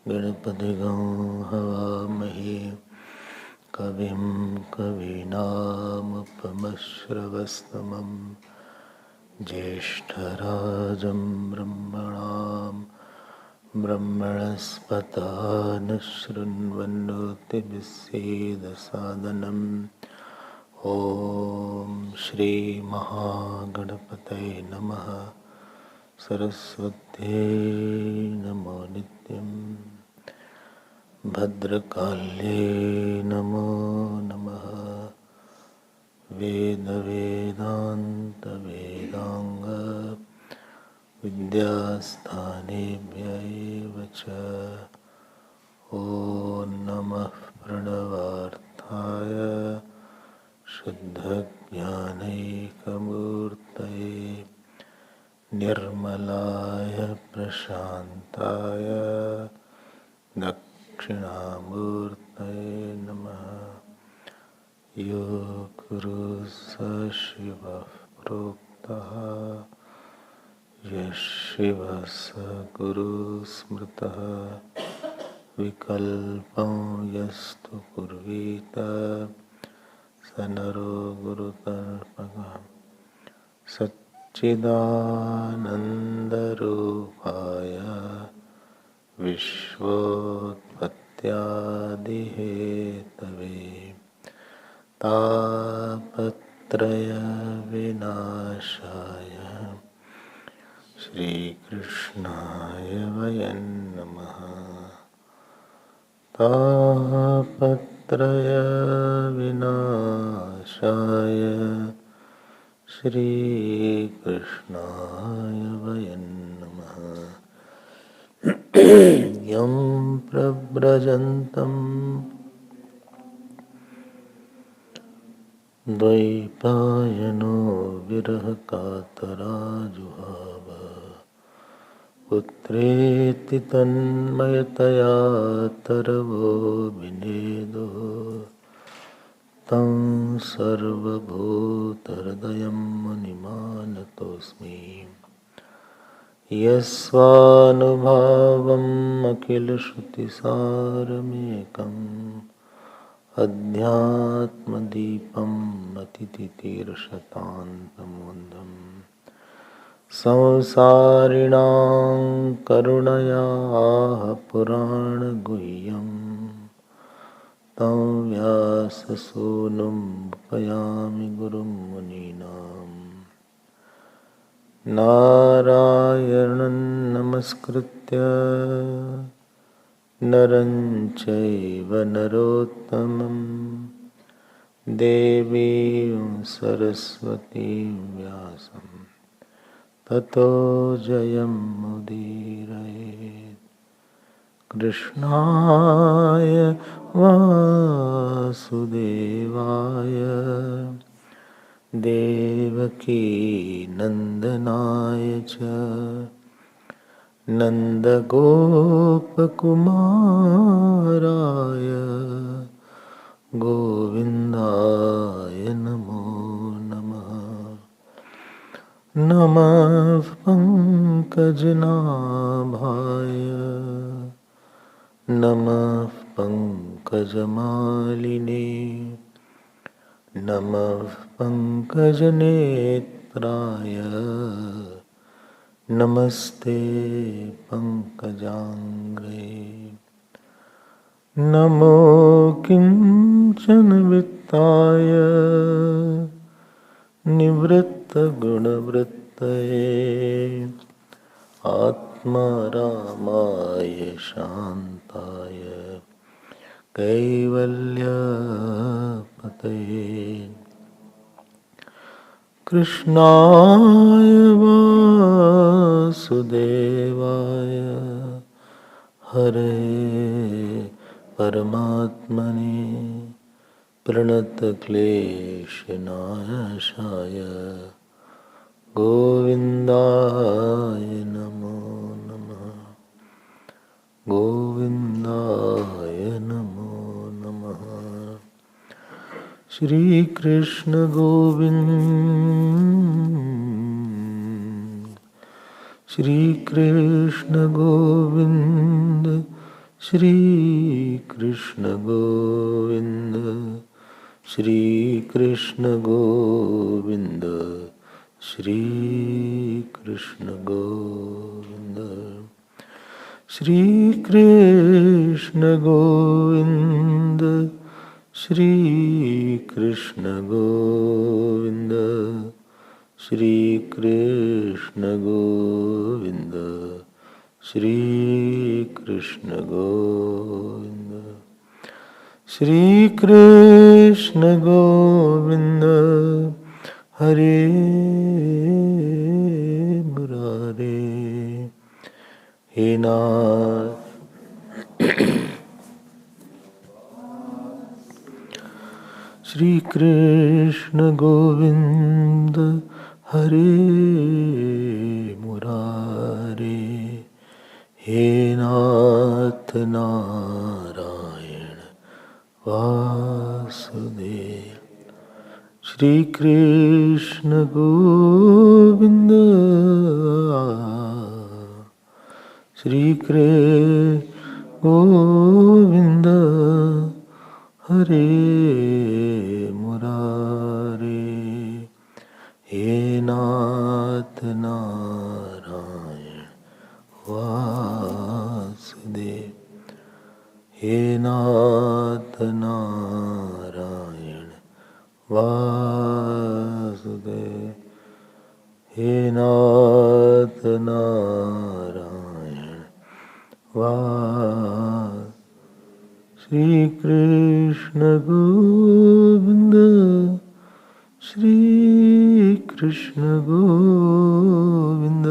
गणपतिगं हवामहे कविं कवीनामुपमश्रवस्तमं ज्येष्ठराजं ब्रह्मणां ब्रह्मणस्पता न शृण्वन्नोतिभिस्सेदसादनम् ॐ श्रीमहागणपतये नमः। सरस्वत्यै नमो नित्यम्। भद्रकाल्ये नमो नमः। वेदवेदान्तवेदाङ्ग विद्यास्थानेभ्य एव च। ॐ नमः प्रणवार्थाय शुद्धज्ञानैकमूर्तये निर्मलाय प्रशान्ताय दक्षिणामूर्तये नमः। यो गुरुः स शिवः प्रोक्तः यः शिवः स गुरुः स्मृतः विकल्पं यस्तु कुर्वीत स नरो गुरुतर्पकः। सच्चिदानन्दरूपाय विश्वोत्पत्त्यादिहेतवे तापत्रयविनाशाय श्रीकृष्णाय वयं नमः। तापत्रयविनाशाय श्रीकृष्णाय वयं नमः। यं प्रव्रजन्तं द्वैपायनो विरहकातराजुहाव पुत्रेति तन्मयतया तरवो विनेदो तं सर्वभूतहृदयं मुनिमानतोऽस्मि। यस्वानुभावम् अखिलश्रुतिसारमेकम् अध्यात्मदीपम् अतिथितीर्षतान्तमोन्दम् संसारिणां करुणयाः पुराणगुह्यम् तं व्याससूनुम् उपयामि गुरुं मुनीनाम्। नारायणं नमस्कृत्य नरं चैव नरोत्तमं देवीं सरस्वतीं व्यासं ततो जयमुदीरयेत्। कृष्णाय वासुदेवाय देवकी नन्दनाय च नन्दगोपकुमाराय गोविन्दाय नमो नमः। नमः पङ्कजनाभाय नमः पङ्कजमालिने नमः पङ्कजनेत्राय नमस्ते पङ्कजाङ्घ्रे। नमो किञ्चनवित्ताय निवृत्तगुणवृत्तये आत्मारामाय शान्ताय कैवल्यपतये। कृष्णाय वासुदेवाय हरे परमात्मने प्रणतक्लेशनाशाय गोविन्दाय नमो नमः। गोविन्दाय नमो नमः। श्री कृष्ण गोविंद, श्री कृष्ण गोविंद, श्री कृष्ण गोविंद, श्री कृष्ण गोविंद, श्री कृष्ण गोविंद, श्री कृष्ण गोविंद, श्री कृष्ण गोविंद, श्री कृष्ण गोविंद, श्री कृष्ण गोविंद, श्री कृष्ण गोविंद, हरे मुरारे, हे नाथ। श्री कृष्ण गोविंद, हरे मुरारे, हे नाथ नारायण वासुदेव। श्री कृष्ण गोविंद, श्री कृष्ण गोविंद, हरे मुरारे, हे नाथ नारायण वासुदेव, हे नाथ नारायण वासुदेव, हे नाथ नारायण वासुदेव। श्री कृष्ण गोविंद, श्री कृष्ण गोविंद,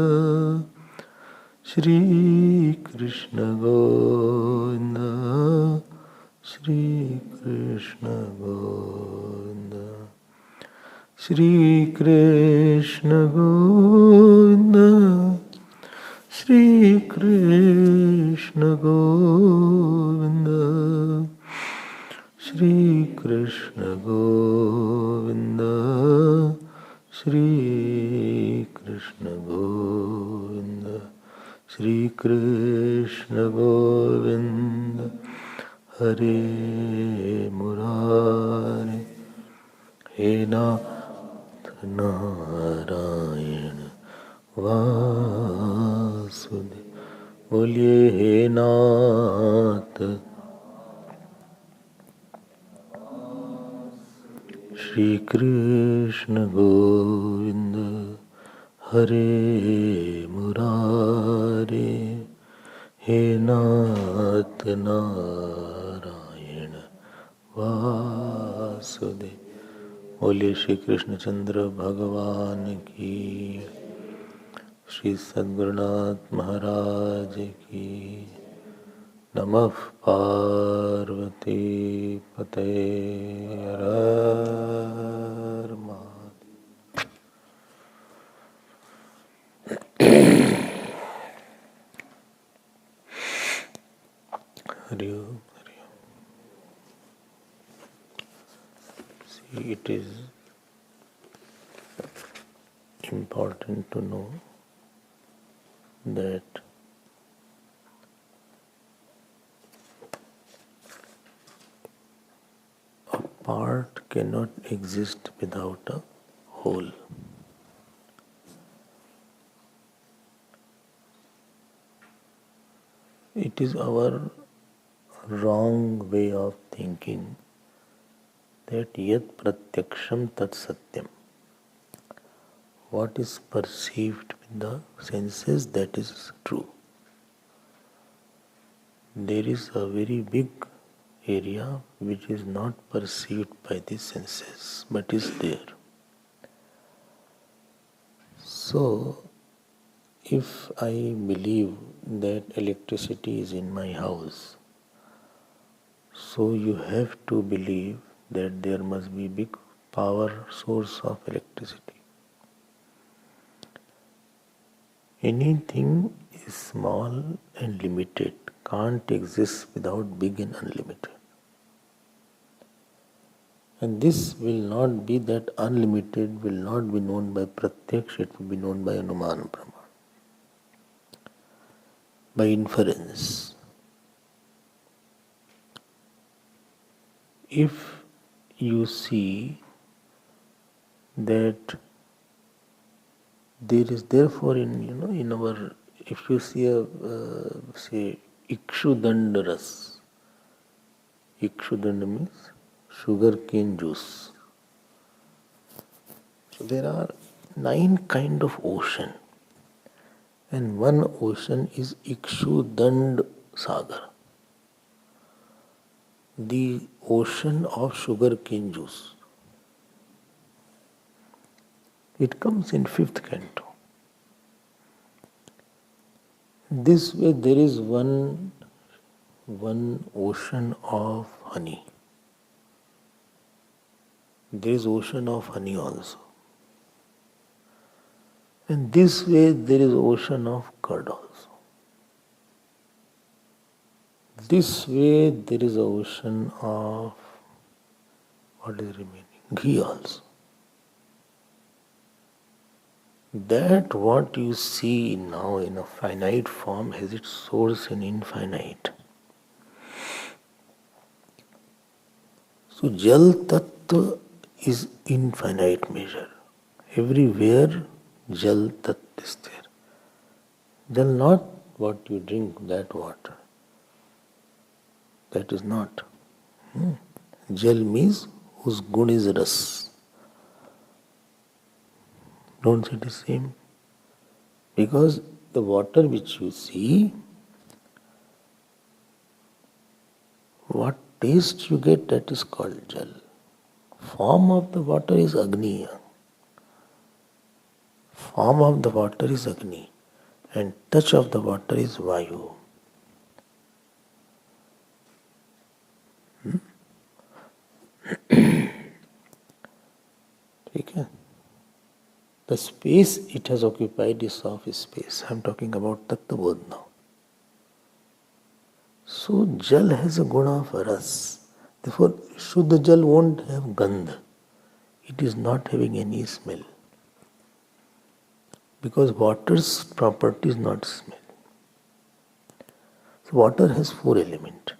श्री कृष्ण गोविंद, श्री कृष्ण गोविंद, श्री कृष्ण गोविंद, श्री कृष्ण गोविंद, श्री कृष्ण गोविंद, श्री कृष्ण गोविंद, श्री कृष्ण गोविंद, हरे मुरारे, हे नाथ नारायण वासुदेव। बोलिए हे नाथ श्री कृष्ण गोविंद, हरे मुरारे, हे नाथ नारायण वासुदेव। बोलिए श्री कृष्णचंद्र भगवान की, श्री सद्गुरुनाथ महाराज की। नमः पार्वती पते, हर हर महादेव। हरि ओम, हरि ओम। See, it is important to know that a part cannot exist without a whole. It is our wrong way of thinking that yat pratyaksham tat satyam. What is perceived with the senses, that is true. There is a very big area which is not perceived by the senses but is there. So, if I believe that electricity is in my house, so you have to believe that there must be big power source of electricity. Anything is small and limited, can't exist without big and unlimited. And this will not be that unlimited will not be known by pratyaksh, it will be known by anuman praman, by inference. If you see that there is therefore in our, if you see a say ikshudanda ras, ikshudanda means sugar cane juice. So there are 9 kind of ocean, and one ocean is Ikshudand Sagar, the ocean of sugar cane juice. It comes in 5th canto. This way there is one ocean of honey. There is ocean of honey also. And this way there is ocean of curd also. This way there is ocean of what is remaining? Ghee also. That what you see now in a finite form has its source in infinite. So Jal Tattva is infinite measure. Everywhere Jal Tattva is there. Jal not what you drink, that water. That is not. Jal means whose gun is ras. Don't say the same. Because the water which you see, what taste you get, that is called jal. Form of the water is Agni. Form of the water is Agni. And touch of the water is Vayu. Okay. The space it has occupied is of space. I am talking about Tattvabodh now. So Jal has a guna of ras. Therefore, Shuddha Jal won't have gandh. It is not having any smell. Because water's property is not smell. So water has 4 elements.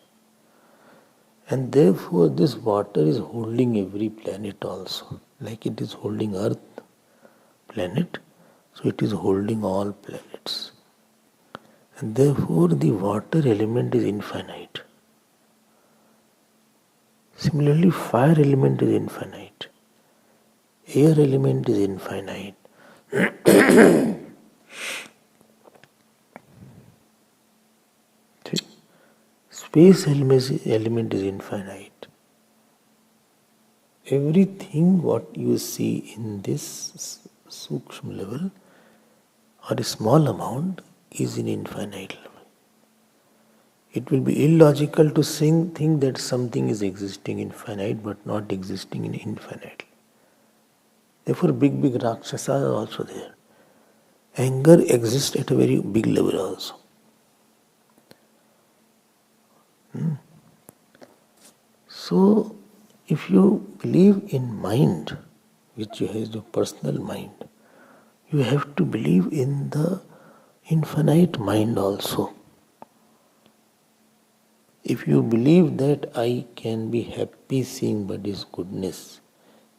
And therefore this water is holding every planet also. Like it is holding Earth, planet, so it is holding all planets. And therefore the water element is infinite. Similarly, fire element is infinite. Air element is infinite. Space element is infinite. Everything what you see in this sukshma level or a small amount is in infinite level. It will be illogical to think that something is existing in finite but not existing in infinite. Therefore, big Rakshasas are also there. Anger exists at a very big level also. So, if you believe in mind, which is the personal mind, you have to believe in the infinite mind also. If you believe that I can be happy seeing body's goodness,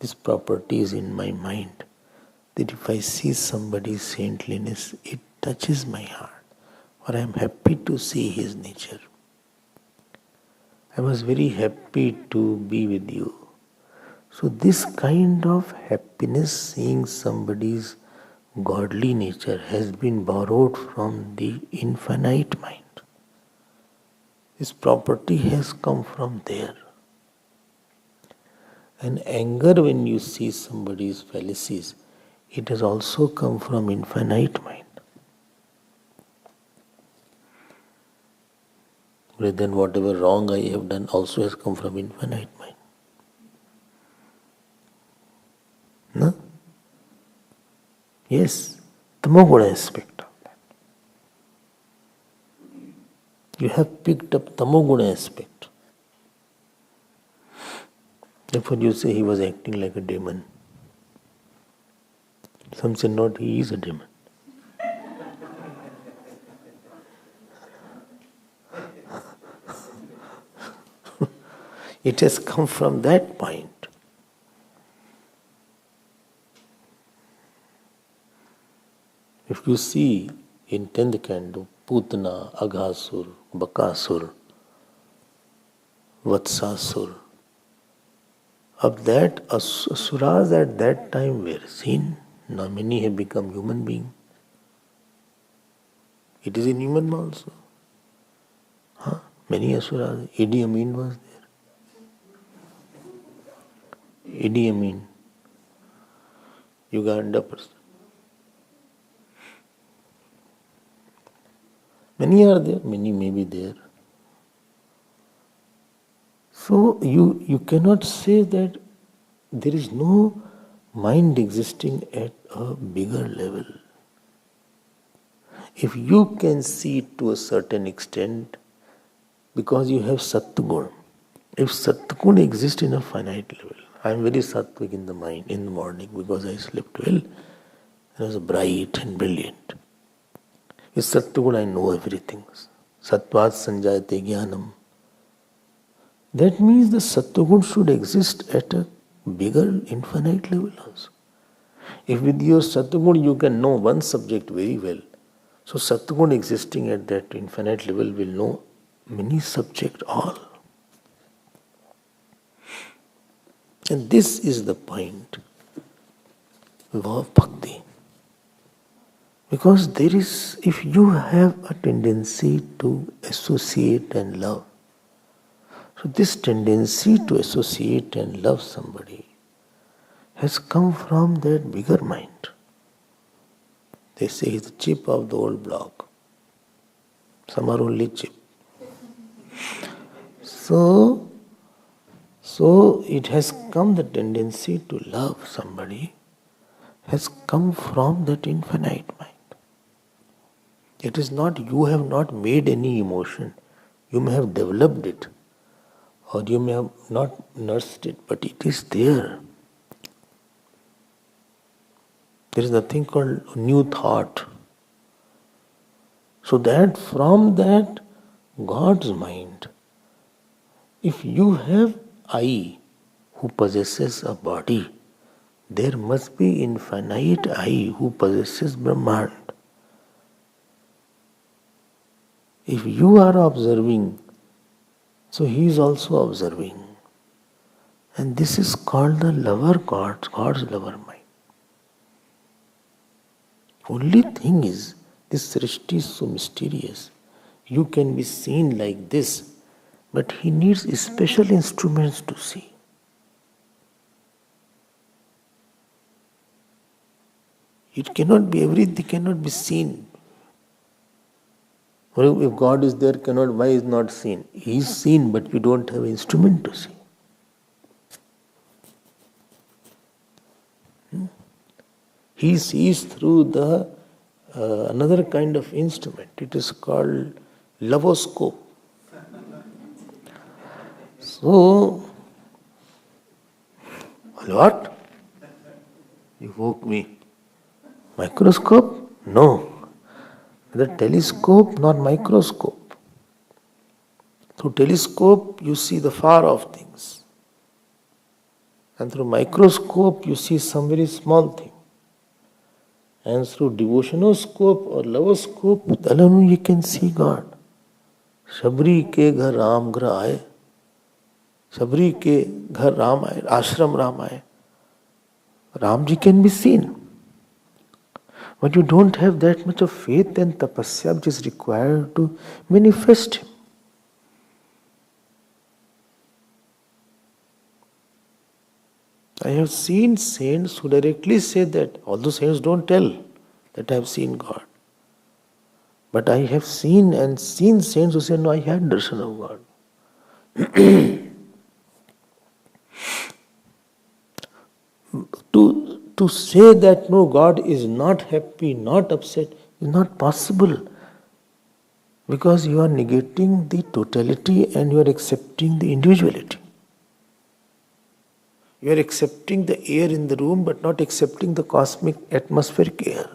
this property is in my mind, that if I see somebody's saintliness, it touches my heart, or I am happy to see his nature. I was very happy to be with you. So this kind of happiness seeing somebody's godly nature has been borrowed from the infinite mind. This property has come from there. And anger when you see somebody's fallacies, it has also come from infinite mind. But then whatever wrong I have done also has come from infinite mind. No? Yes, tamoguna aspect of that. You have picked up tamoguna aspect. Therefore you say he was acting like a demon. Some say not, he is a demon. It has come from that point. If you see in 10th canto, Putana, Aghasur, Bakasur, Vatsasur, of that asuras at that time were seen. Now many have become human beings. It is in human also. Huh? Many asuras. Idi Amin was there. Idi Amin, Uganda person. Many are there, many may be there. So you cannot say that there is no mind existing at a bigger level. If you can see it to a certain extent, because you have Sattva, if Sattva exists in a finite level, I am very sattvic in the mind, in the morning, because I slept well, I was bright and brilliant. With Sattva I know everything. Sattvat sanjayate jnanam. That means the Sattva should exist at a bigger, infinite level also. If with your Sattva you can know one subject very well, so Sattva existing at that infinite level will know many subjects all. And this is the point of bhakti. Because there is, if you have a tendency to associate and love, so this tendency to associate and love somebody has come from that bigger mind. They say he's the chip of the old block. Some are only chip. So it has come, the tendency to love somebody has come from that infinite mind. It is not, you have not made any emotion. You may have developed it, or you may have not nursed it, but it is there. There is nothing called new thought. So that from that God's mind, if you have I who possesses a body, there must be infinite I who possesses Brahman. If you are observing, so he is also observing. And this is called the lover God, God's lover mind. Only thing is, this Srishti is so mysterious. You can be seen like this, but he needs special instruments to see. It cannot be, everything cannot be seen. If God is there, why is not seen? He is seen, but you don't have instrument to see. He sees through the another kind of instrument. It is called lavoscope. So, what? You woke me. Microscope? No. Neither telescope nor microscope. Through telescope you see the far off things. And through microscope you see some very small thing. And through devotionoscope or lavoscope, alone you can see God. Shabri ke ghar Ram gra aaye. Shabri ke ghar Ram aaye. Ashram Ram aaye. Ramji can be seen. But you don't have that much of faith and tapasya which is required to manifest him. I have seen saints who directly say that, although saints don't tell that I have seen God. But I have seen saints who say, no, I had darshan of God. To say that no, God is not happy, not upset, is not possible. Because you are negating the totality and you are accepting the individuality. You are accepting the air in the room but not accepting the cosmic atmospheric air.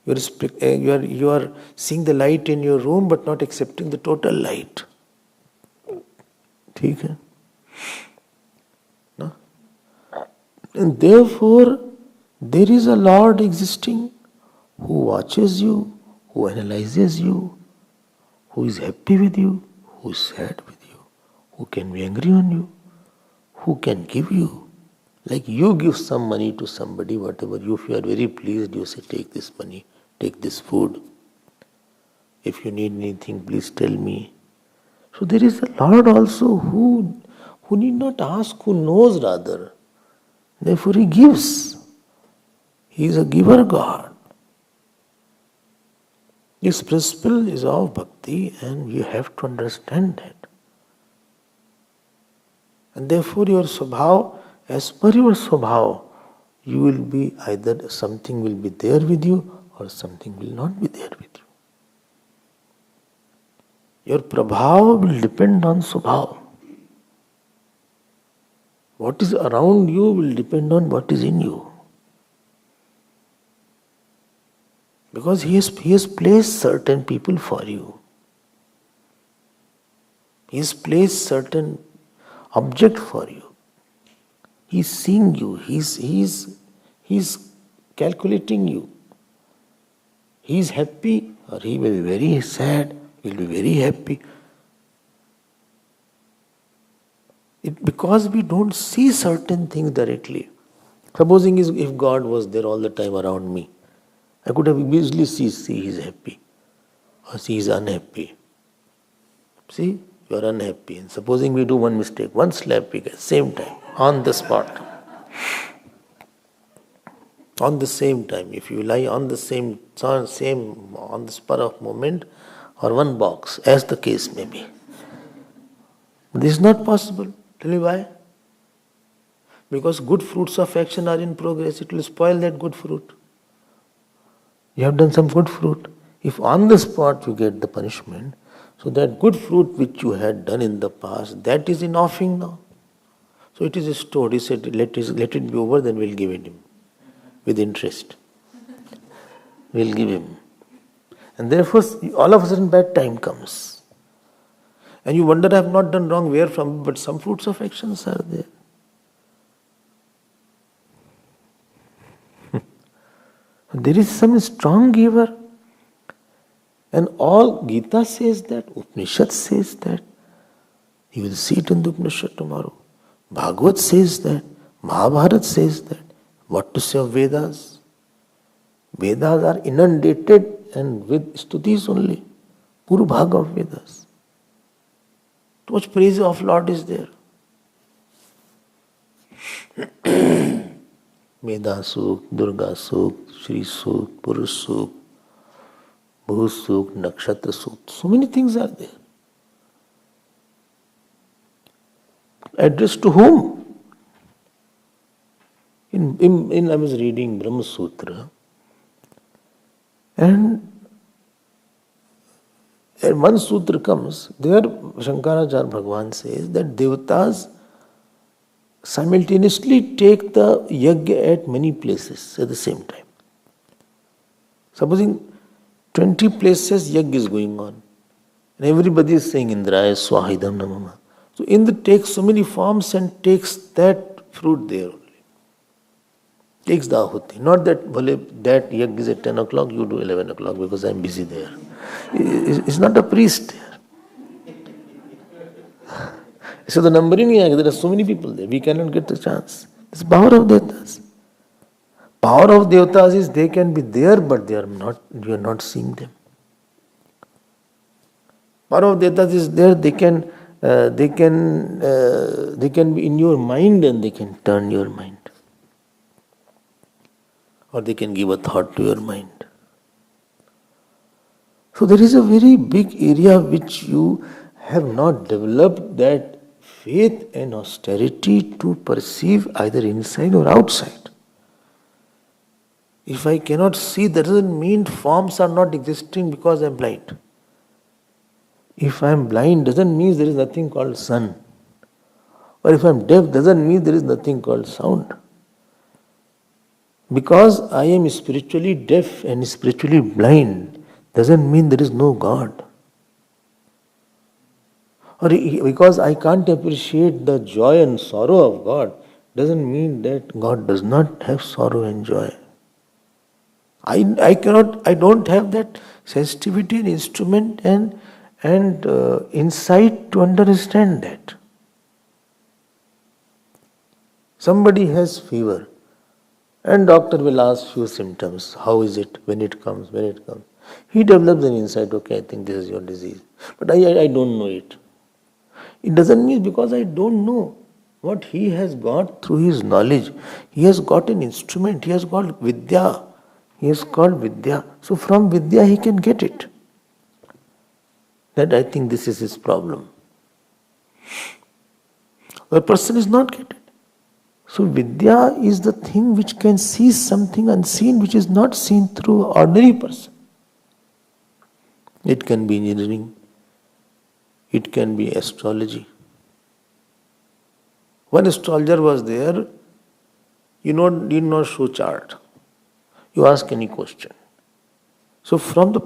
You are seeing the light in your room but not accepting the total light. ठीक है? No? And therefore, there is a Lord existing who watches you, who analyzes you, who is happy with you, who is sad with you, who can be angry on you, who can give you. Like you give some money to somebody, whatever, if you are very pleased, you say, take this money, take this food. If you need anything, please tell me. So there is a Lord also who need not ask, who knows rather. Therefore He gives. He is a giver God. This principle is of bhakti and you have to understand that. And therefore your swabhav, as per your swabhav, you will be either something will be there with you or something will not be there with you. Your prabhav will depend on swabhav. What is around you will depend on what is in you. Because He has placed certain people for you. He has placed certain object for you. He is seeing you. He is calculating you. He is happy or He will be very sad, He will be very happy. Because we don't see certain things directly. Supposing if God was there all the time around me, I could have easily see He is happy or she is unhappy. See, you are unhappy. And supposing we do one mistake, one slap we get, same time, on the spot. On the same time, if you lie on the same on the spur of moment or one box, as the case may be. This is not possible. Tell me why? Because good fruits of action are in progress. It will spoil that good fruit. You have done some good fruit. If on the spot you get the punishment, so that good fruit which you had done in the past, that is in offing now. So it is stored. He said, let it be over, then we'll give it him. With interest. We'll give him. And therefore, all of a sudden bad time comes. And you wonder, I have not done wrong, where from? But some fruits of actions are there. There is some strong giver. And all Gita says that, Upanishad says that. You will see it in the Upanishad tomorrow. Bhagavat says that. Mahabharata says that. What to say of Vedas? Vedas are inundated and with stutis only. Puru Bhaga of Vedas. Too much praise of Lord is there. Veda Suk, Durga Suk, Shri Suk, Purush Suk, Bhu Suk, Nakshatra Suk. So many things are there. Addressed to whom? I was reading Brahma Sutra, and one sutra comes, there Shankaracharya Bhagavan says that Devatas simultaneously take the yajna at many places at the same time. Supposing 20 places yajna is going on, and everybody is saying Indraya Swahidam Namama. So Indra takes so many forms and takes that fruit there only. Takes the ahuti. Not that that yajna is at 10 o'clock, you do 11 o'clock because I am busy there. It's not a priest there. So the numbering, there are so many people there, we cannot get the chance. It's the power of Devatas. Power of Devatas is they can be there, but you are not seeing them. Power of Devatas is there, they can they can be in your mind and they can turn your mind, or they can give a thought to your mind. So there is a very big area which you have not developed that faith and austerity to perceive either inside or outside. If I cannot see, that doesn't mean forms are not existing because I am blind. If I am blind, doesn't mean there is nothing called sun. Or if I am deaf, doesn't mean there is nothing called sound. Because I am spiritually deaf and spiritually blind, doesn't mean there is no God. Or because I can't appreciate the joy and sorrow of God, doesn't mean that God does not have sorrow and joy. I don't have that sensitivity and instrument and insight to understand that. Somebody has fever and doctor will ask few symptoms. How is it when it comes? He develops an insight, okay, I think this is your disease. But I don't know it. It doesn't mean because I don't know what he has got through his knowledge. He has got an instrument, he has got Vidya. He is called Vidya. So from Vidya he can get it. That I think this is his problem. The person is not getting it. So Vidya is the thing which can see something unseen which is not seen through ordinary person. It can be engineering. It can be astrology. One astrologer was there, did not show chart. You ask any question. So from the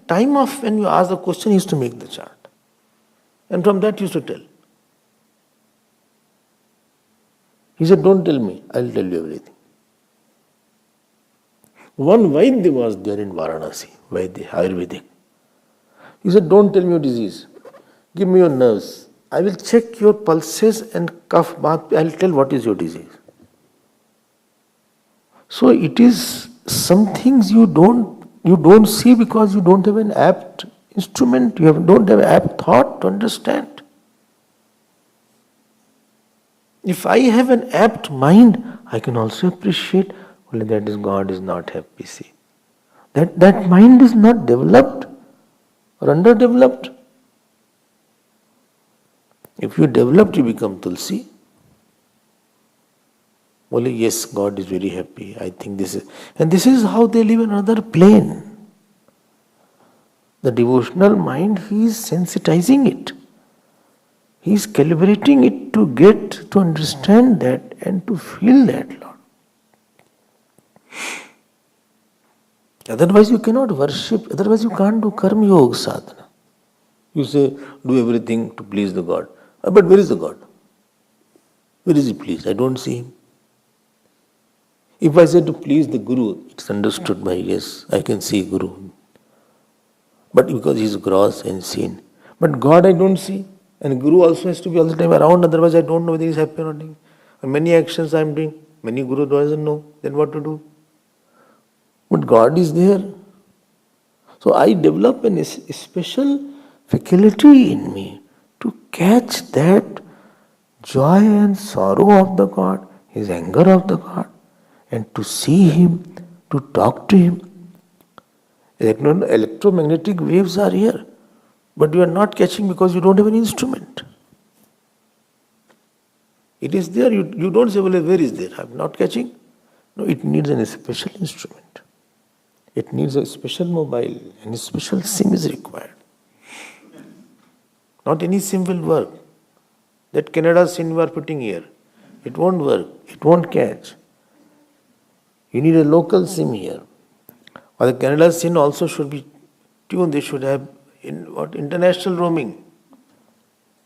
time of when you ask the question, he used to make the chart. And from that he used to tell. He said, don't tell me, I'll tell you everything. One Vaidya was there in Varanasi, Vaidya, Ayurvedic. He said, don't tell me your disease. Give me your nerves. I will check your pulses and cough bath. I'll tell what is your disease. So it is some things you don't see because you don't have an apt instrument. You don't have apt thought to understand. If I have an apt mind, I can also appreciate only that is God is not happy. See, that mind is not developed or underdeveloped. If you develop, you become Tulsi. Only yes, God is very happy. I think this is how they live in another plane. The devotional mind, he is sensitizing it. He is calibrating it to get to understand that and to feel that, Lord. Otherwise you cannot worship, otherwise you can't do karma yoga sadhana. You say, do everything to please the God. But where is the God? Where is he pleased? I don't see him. If I say to please the Guru, it's understood by yes, I can see Guru. But because he is gross and seen. But God I don't see. And Guru also has to be all the time around, otherwise I don't know whether he is happy or not. And many actions I am doing, many Guru doesn't know, then what to do? But God is there. So I develop a special faculty in me to catch that joy and sorrow of the God, his anger of the God, and to see him, to talk to him. Electromagnetic waves are here, but you are not catching because you don't have an instrument. It is there, you don't say, well, where is there? I am not catching. No, it needs a special instrument. It needs a special mobile, and a special SIM is required. Not any SIM will work. That Canada SIM you are putting here, it won't work, it won't catch. You need a local SIM here. Or the Canada SIM also should be tuned, they should have international roaming.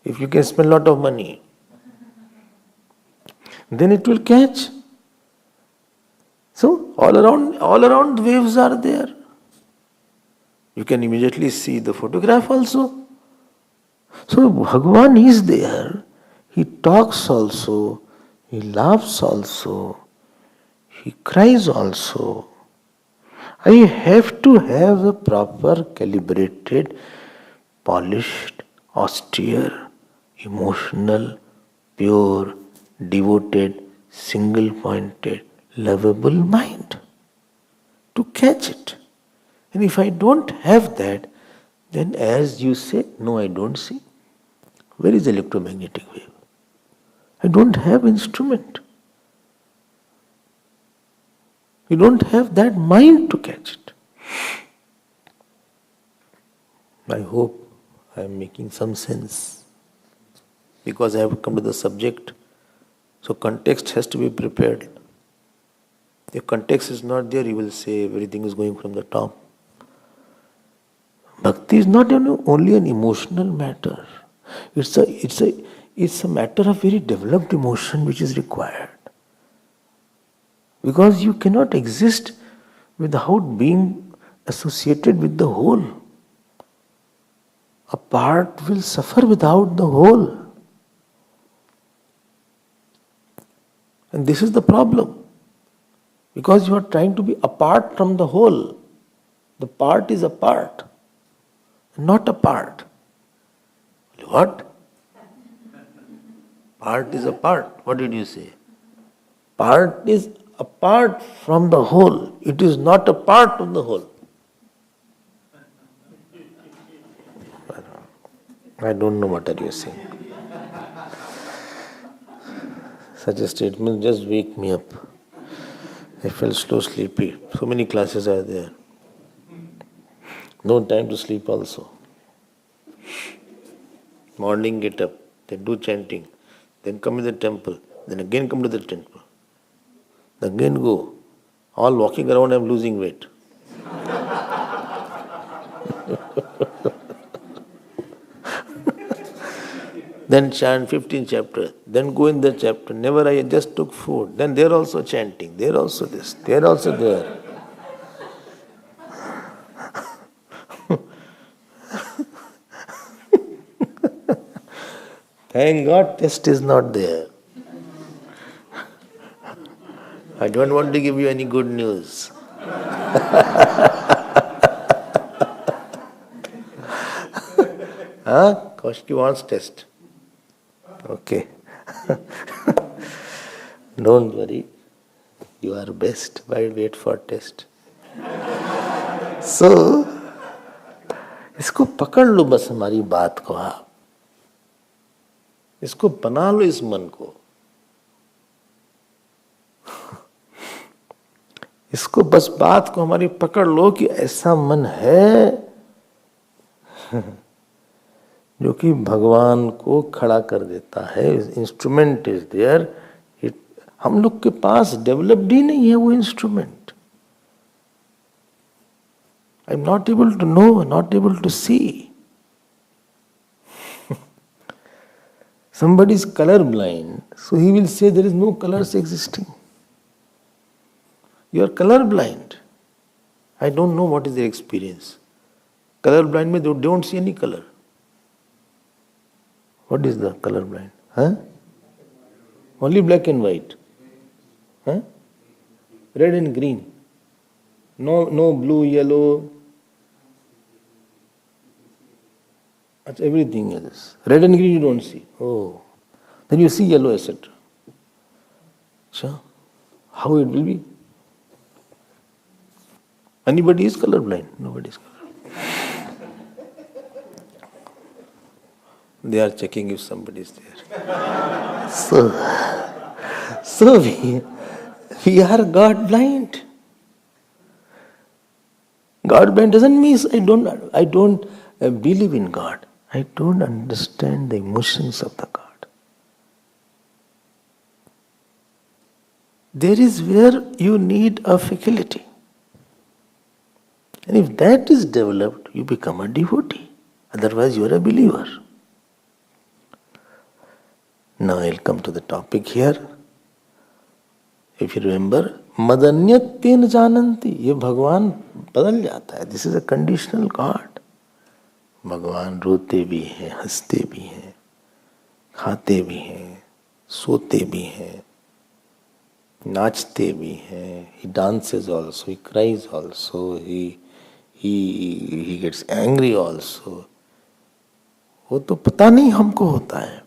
If you can spend a lot of money, then it will catch. So all around waves are there. You can immediately see the photograph also. So Bhagavan is there. He talks also. He laughs also. He cries also. I have to have a proper, calibrated, polished, austere, emotional, pure, devoted, single-pointed, lovable mind to catch it. And if I don't have that, then as you say, no, I don't see. Where is the electromagnetic wave? I don't have instrument. You don't have that mind to catch it. I hope I am making some sense. Because I have come to the subject, so context has to be prepared. If context is not there, you will say everything is going from the top. Bhakti is not only an emotional matter. It's a matter of very developed emotion which is required. Because you cannot exist without being associated with the whole. A part will suffer without the whole. And this is the problem. Because you are trying to be apart from the whole. The part is a part, not a part. What? Part is a part. What did you say? Part is apart from the whole. It is not a part of the whole. I don't know what are you saying. Such a statement just wake me up. I felt so sleepy. So many classes are there. No time to sleep also. Morning get up, then do chanting, then come to the temple, then again come to the temple. Then again go. All walking around I am losing weight. Then chant 15 chapters, then go in the chapter. Never I just took food. Then they're also chanting, they're also this, they're also there. Thank God test is not there. I don't want to give you any good news. Koshki wants test. Okay. Don't worry. You are best. Why wait for test? So, इसको पकड़ लो बस हमारी बात को आप. इसको बना लो इस मन को. इसको बस बात को हमारी पकड़ लो कि ऐसा मन है जो कि भगवान को खड़ा कर देता है. Instrument is there. हम लोग के पास डेवलप्ड ही नहीं है वो instrument. I am not able to know, not able to see. Somebody is color blind, so he will say there is no colors existing. You are color blind. I don't know what is their experience. Color blind means they don't see any color. What is the color blind? Huh? Only black and white. Huh? Red and green. No blue, yellow. That's everything else. Red and green you don't see. Oh. Then you see yellow, etc. So, how it will be? Anybody is colorblind? Nobody is colorblind. They are checking if somebody is there. So we are God blind. God blind doesn't mean I don't believe in God. I don't understand the emotions of the God. There is where you need a faculty. And if that is developed, you become a devotee. Otherwise, you are a believer. Now I'll come to the topic here. If you remember, madanyatyen jananti. ये भगवान बदल जाता है. This is a conditional God. भगवान रोते भी हैं, हंसते भी हैं, खाते भी हैं, सोते भी हैं, नाचते भी हैं. He dances also, he cries also, he gets angry also. वो तो पता नहीं हमको होता है.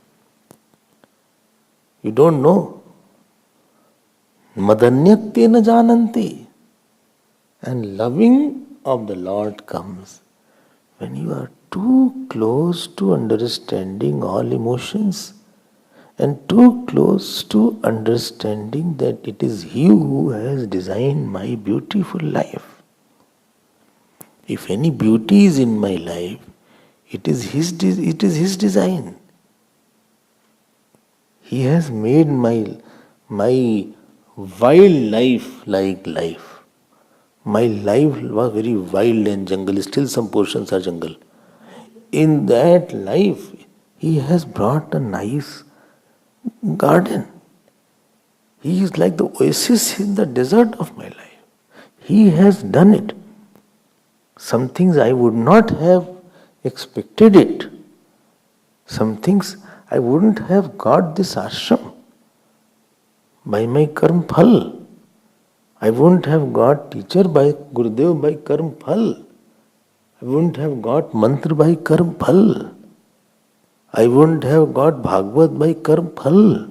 You don't know. Madanyate na jananti. And loving of the Lord comes when you are too close to understanding all emotions and too close to understanding that it is He who has designed my beautiful life. If any beauty is in my life, it is His design. He has made my wild life like life. My life was very wild and jungle, still some portions are jungle. In that life, He has brought a nice garden. He is like the oasis in the desert of my life. He has done it. Some things I would not have expected it. Some things I wouldn't have got this ashram by my karm phal. I wouldn't have got teacher by Gurudev by karm phal. I wouldn't have got mantra by karm phal. I wouldn't have got Bhagavad by karm phal.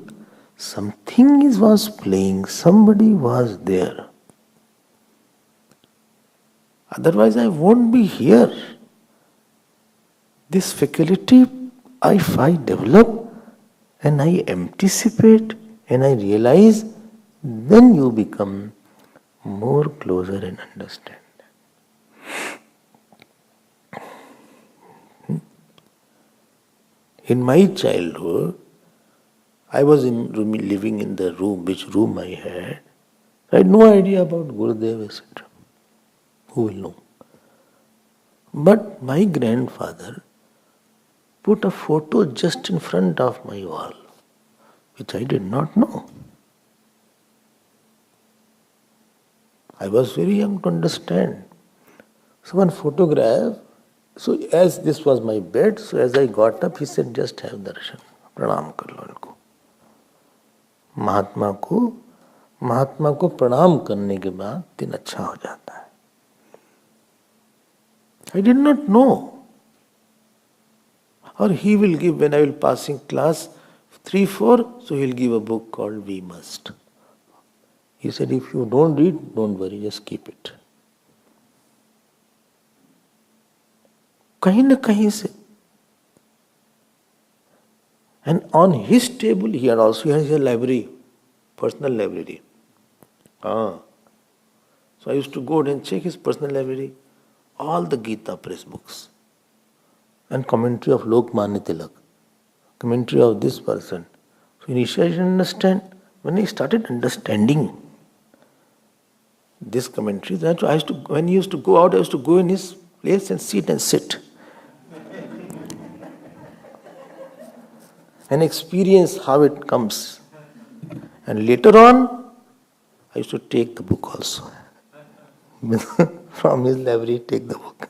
Something was playing, somebody was there. Otherwise I won't be here. This faculty, if I develop and I anticipate and I realize, then you become more closer and understand. In my childhood, I was living in the room, which room I had. I had no idea about Gurudev, etc. Who will know? But my grandfather put a photo just in front of my wall, which I did not know. I was very young to understand. So one photograph, so as this was my bed, so as I got up, he said, just have darshan, pranam kar lo inko. महात्मा को प्रणाम करने के बाद दिन अच्छा हो जाता है. I did not know. Or he will give, when I will passing class 3-4, so he will give a book called We Must. He said, if you don't read, don't worry, just keep it. कहीं न कहीं से. And on his table, he had also has a library, personal library. So I used to go and check his personal library, all the Gita press books, and commentary of Lokmanya Tilak, commentary of this person. So initially I didn't understand. When I started understanding this commentary, I used to, when he used to go out, I used to go in his place and sit. And experience how it comes. And later on, I used to take the book also. From his library, take the book.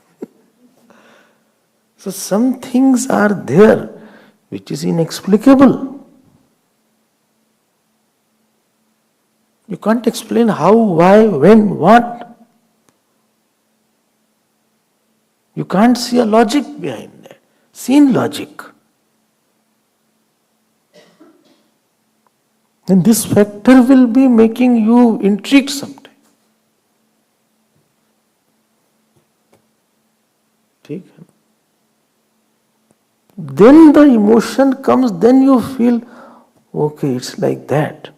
So some things are there which is inexplicable. You can't explain how, why, when, what. You can't see a logic behind that. Seen logic. And this factor will be making you intrigued sometime. Then the emotion comes, then you feel, okay, it's like that.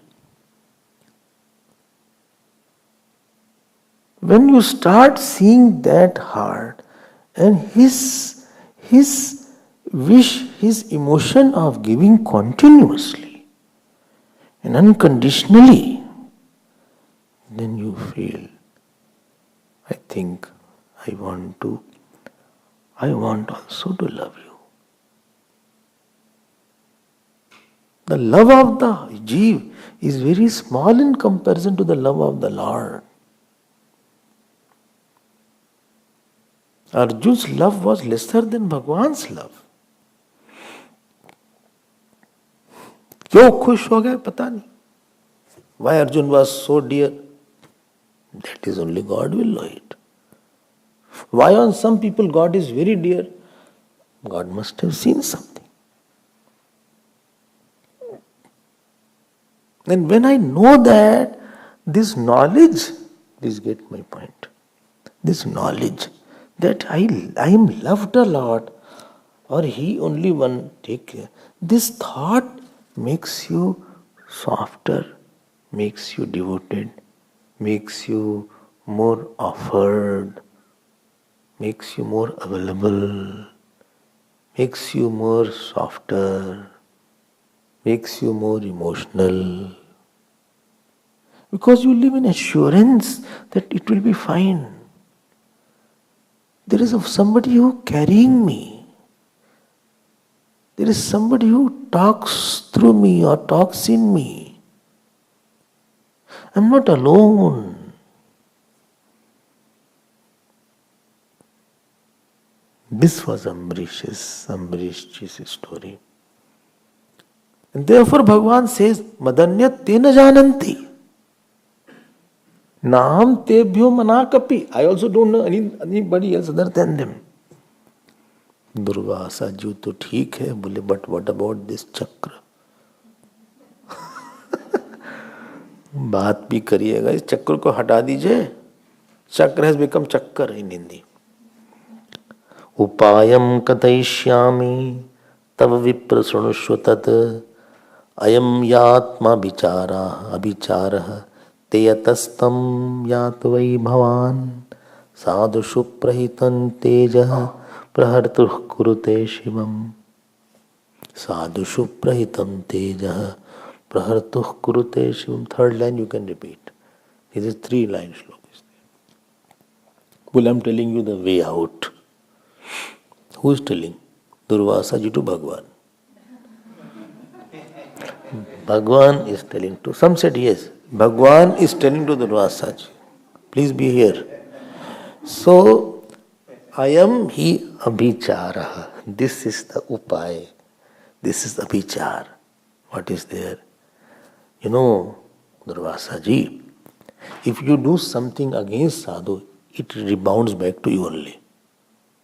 When you start seeing that heart and his wish, his emotion of giving continuously and unconditionally, then you feel, I think I want also to love you. The love of the Jeev is very small in comparison to the love of the Lord. Arjun's love was lesser than Bhagwan's love. क्यों खुश हो गए पता नहीं. Why Arjun was so dear? That is only God will know it. Why on some people God is very dear? God must have seen something. And when I know that, this knowledge, please get my point, this knowledge that I am loved a lot, or he only one take care, this thought makes you softer, makes you devoted, makes you more offered, makes you more available, makes you more softer, makes you more emotional. Because you live in assurance that it will be fine. There is somebody who carrying me. There is somebody who talks through me or talks in me. I'm not alone. This was Ambarish's story. And therefore Bhagavan says, Madanyat tena jananti. Naam tebhyo manakapi. I also don't know anybody else other than them. Durvasa जी तो ठीक है बोले, but what about this चक्र? बात भी करिएगा, इस चक्र को हटा दीजिए. चक्र हैज बिकम चक्कर इन हिंदी. उपायम कथयिष्यामि तव विप्र शृणुष्व तत् अयम यात्मा अभिचारः ते यतस्तं यात वै भवान् साधुषु प्रहितं तेजः प्रहर्तुः कुरुते शिवम्. साधुषु प्रहितं तेजः प्रहर्तुः कुरुते शिवम्. Third line you can repeat. This is 3 line shlokas. Well, I am telling you the way out. Who is telling? Durvasa ji to Bhagavan. Bhagavan is telling to, some said yes, Bhagavan is telling to Durvasa ji, please be here. So, ayam hi abhicharaha. This is the upay. This is the abhichar. What is there? You know, Durvasa ji, if you do something against sadhu, it rebounds back to you only.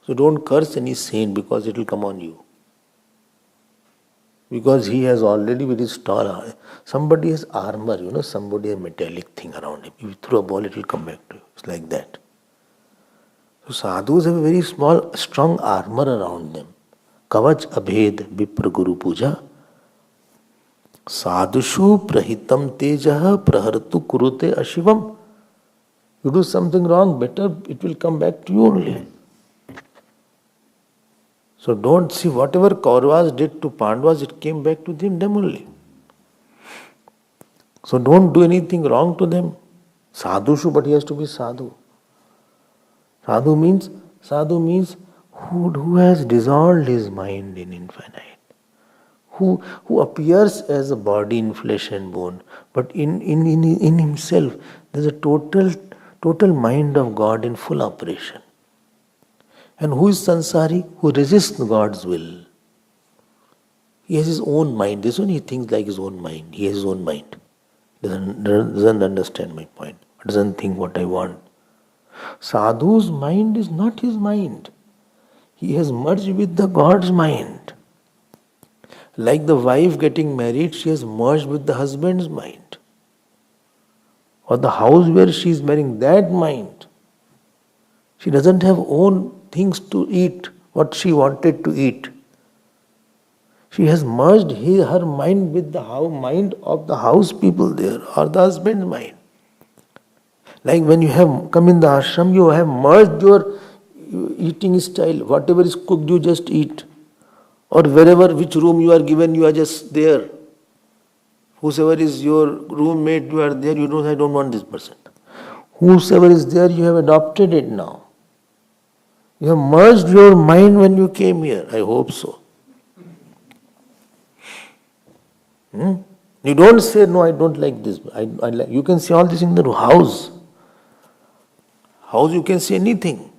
So don't curse any saint because it will come on you. Because he has already with his tall, somebody has armor, you know, somebody has metallic thing around him. If you throw a ball, it will come back to you. It's like that. So sadhus have a very small, strong armor around them. Kavach abhed vipra guru puja. Sadhushu prahitam tejah prahartu kurute ashivam. You do something wrong, better it will come back to you only. So don't see whatever Kauravas did to Pandavas, it came back to them only. So don't do anything wrong to them. Sadhushu, but he has to be sadhu. Sadhu means who has dissolved his mind in infinite. Who appears as a body in flesh and bone, but in himself there is a total mind of God in full operation. And who is sansari? Who resists God's will. He has his own mind. This one he thinks like his own mind. He has his own mind. Doesn't understand my point. Doesn't think what I want. Sadhu's mind is not his mind. He has merged with the God's mind. Like the wife getting married, she has merged with the husband's mind. Or the house where she is marrying, that mind. She doesn't have own things to eat, what she wanted to eat. She has merged her mind with the mind of the house people there, or the husband's mind. Like when you have come in the ashram, you have merged your eating style. Whatever is cooked, you just eat. Or wherever, which room you are given, you are just there. Whosoever is your roommate, you are there, you know, I don't want this person. Whosoever is there, you have adopted it now. You have merged your mind when you came here. I hope so. You don't say, no, I don't like this. I like. You can see all this in the house. House, you can see anything.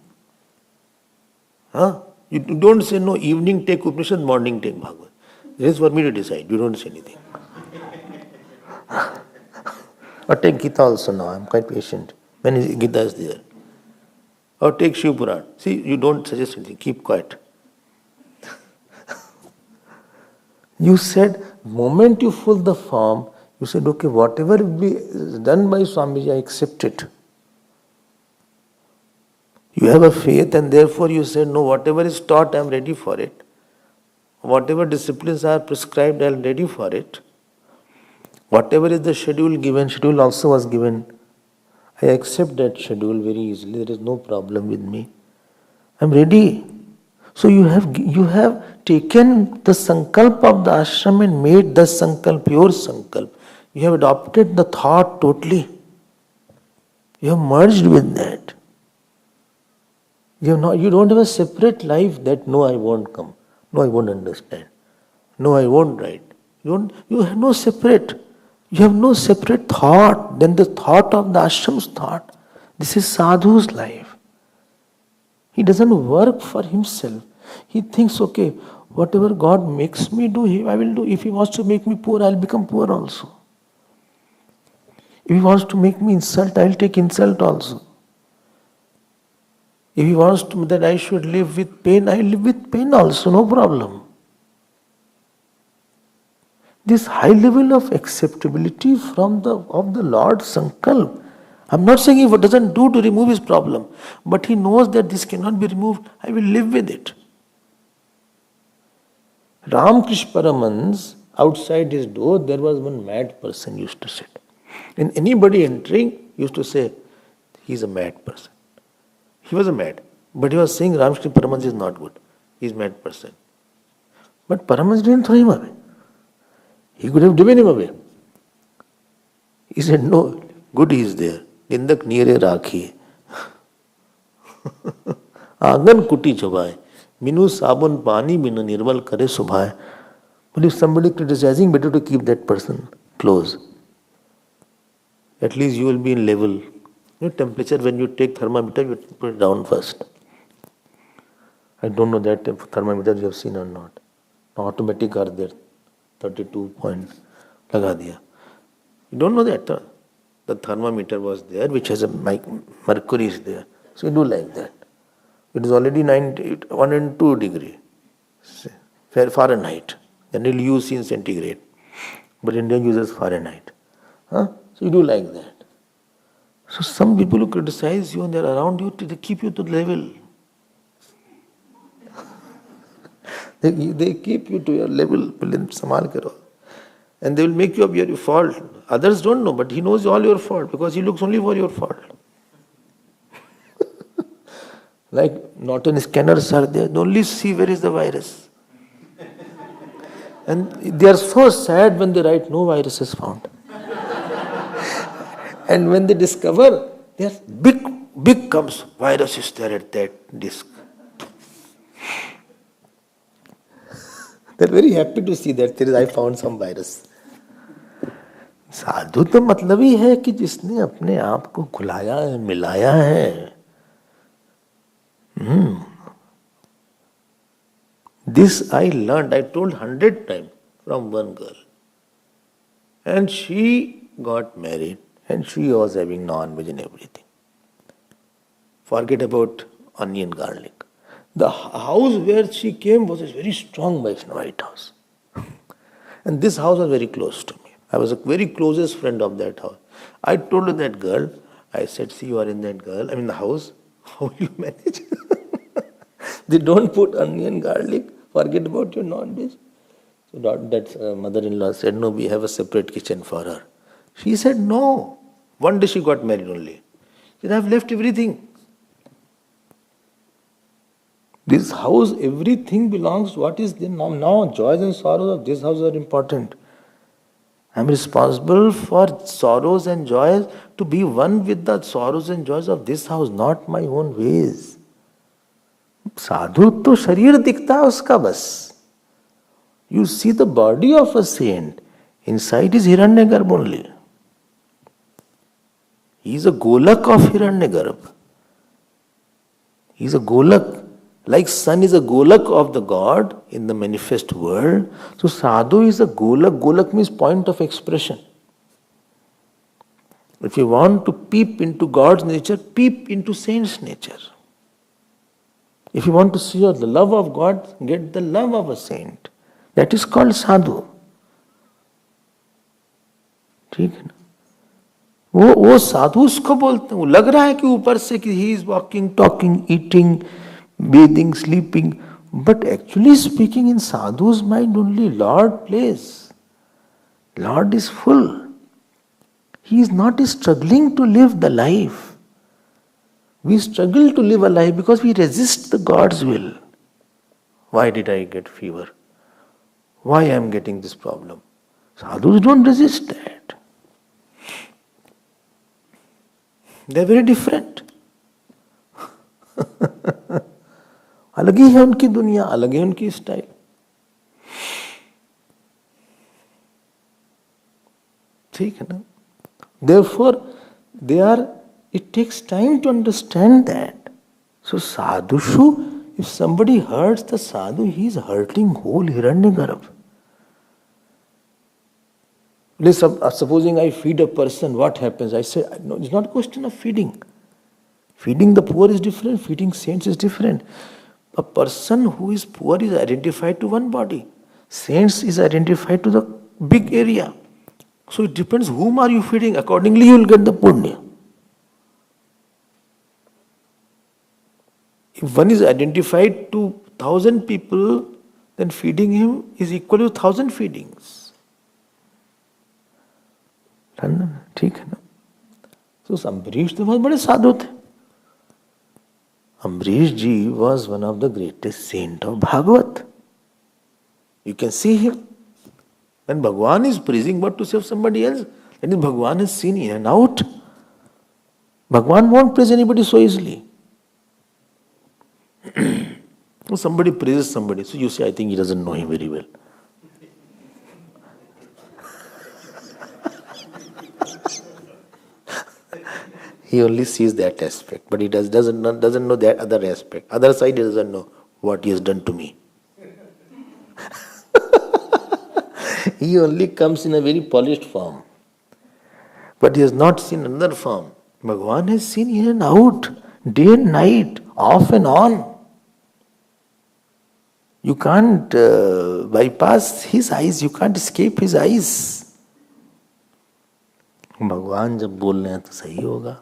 You don't say, no, evening take Upanishad, morning take Bhagavad. This is for me to decide. You don't say anything. Or take Gita also now. I'm quite patient. When is Gita is there? Or take Shiv Puran. See, you don't suggest anything. Keep quiet. You said, the moment you fill the form, You said, okay, whatever is done by Swamiji, I accept it. You have a faith and therefore you said, no, whatever is taught, I am ready for it. Whatever disciplines are prescribed, I am ready for it. Whatever is the schedule also was given. I accept that schedule very easily. There is no problem with me. I am ready. So you have taken the sankalp of the ashram and made the sankalp your sankalp. You have adopted the thought totally. You have merged with that. You don't have a separate life that no, I won't come. No, I won't understand. No, I won't write. You have no separate. You have no separate thought than the thought of the ashram's thought. This is sadhu's life. He doesn't work for himself. He thinks, okay, whatever God makes me do, I will do. If He wants to make me poor, I'll become poor also. If He wants to make me insult, I'll take insult also. If He wants that I should live with pain, I'll live with pain also, no problem. This high level of acceptability of the Lord's sankalp. I'm not saying He doesn't do to remove His problem, but He knows that this cannot be removed. I will live with it. Ramakrishna Paramans, outside his door, there was one mad person used to sit. And anybody entering used to say, he's a mad person. He was a mad. But he was saying Ramakrishna Paramans is not good. He's a mad person. But Paramans didn't throw him away. He could have driven him away. He said, no, good he is there. Nindak neere rakhi. Angan kuti chabaye. Minu sabun pani minu nirmal kare subhaye. But if somebody criticizing, better to keep that person close. At least you will be in level. Temperature, when you take thermometer, you put it down first. I don't know that thermometer you have seen or not. Automatic are there. 32 point. Laga diya. You don't know that. The thermometer was there, which has a mercury is there. So you do like that. It is already 102 degree Fahrenheit. Generally used in centigrade. But India uses Fahrenheit. So you do like that. So some people who criticize you and they are around you, they keep you to the level. They keep you to your level. And they will make you up your fault. Others don't know, but he knows all your fault because he looks only for your fault. Like Norton scanners are there, they only see where is the virus. And they are so sad when they write no virus is found. And when they discover, there's big comes virus is there at that disk. They're very happy to see that I found some virus. साधु तो मतलब ही है कि जिसने अपने आप को खुलाया है, मिलाया है. This I learned, I told 100 times from one girl. And she got married and she was having non-veg and everything. Forget about onion, garlic. The house where she came was a very strong Vaishnavite house. And this house was very close to me. I was a very closest friend of that house. I told that girl, I said, see, you are in the house. How will you manage? They don't put onion, garlic. Forget about your non-veg. So that mother-in-law said, no, we have a separate kitchen for her. She said, no. One day she got married only. She said, I've left everything. This house, everything belongs. What is there now? Joys and sorrows of this house are important. I am responsible for sorrows and joys to be one with the sorrows and joys of this house, not my own ways. साधु तो शरीर दिखता है उसका बस. You see the body of a saint. Inside is Hiranyagarbha only. He is a golak of Hiranyagarbha. He is a golak. Like sun is a golak of the God in the manifest world. So sadhu is a golak. Golak means point of expression. If you want to peep into God's nature, peep into saint's nature. If you want to see the love of God, get the love of a saint. That is called sadhu. ठीक है ना? वो साधु उसको बोलते हैं, वो लग रहा है कि ऊपर से कि he is walking, talking, eating, bathing, sleeping, but actually speaking in साधु's mind only Lord plays. Lord is full. He is not struggling to live the life. We struggle to live a life because we resist the God's will. Why did I get fever? Why I am getting this problem? Sadhus don't resist that. They are very different. अलग ही है उनकी दुनिया, अलग है उनकी style. ठीक है ना? Therefore, it takes time to understand that. So sadhushu, if somebody hurts the sadhu, he is hurting whole Hiranyagarbha. Supposing I feed a person, what happens? I say, no, it's not a question of feeding. Feeding the poor is different, feeding saints is different. A person who is poor is identified to one body. Saints is identified to the big area. So it depends whom are you feeding. Accordingly you will get the punya. If one is identified to 1,000 people, then feeding him is equal to 1,000 feedings. ठीक है ना? तो अम्बरीश तो बहुत बड़े साधु थे. अम्बरीश जी was one of the greatest saint of Bhagavat. You can see him. When Bhagavan is praising, what to say of somebody else? That is, Bhagavan has seen in and out. Bhagavan won't praise anybody so easily. Somebody praises somebody, so you say, I think he doesn't know him very well. He only sees that aspect, but he doesn't know that other aspect. Other side, he doesn't know what he has done to me. He only comes in a very polished form. But he has not seen another form. Bhagavan has seen in and out, day and night, off and on. You can't bypass his eyes, you can't escape his eyes. भगवान जब बोल रहे हैं तो सही होगा.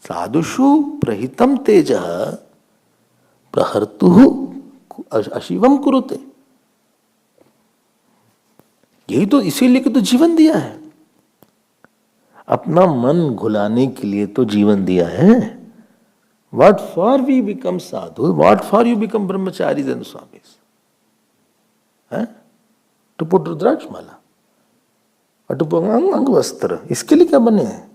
साधुषु प्रहितम तेजः प्रहर्तुः अशिवम कुरुते. यही तो इसीलिए कि तो जीवन दिया है. अपना मन घुलाने के लिए तो जीवन दिया है. What for we become sadhu? What for you become brahmacharis and swamis? To put rudraksh mala और to put अंग वस्त्र. इसके लिए क्या बने हैं?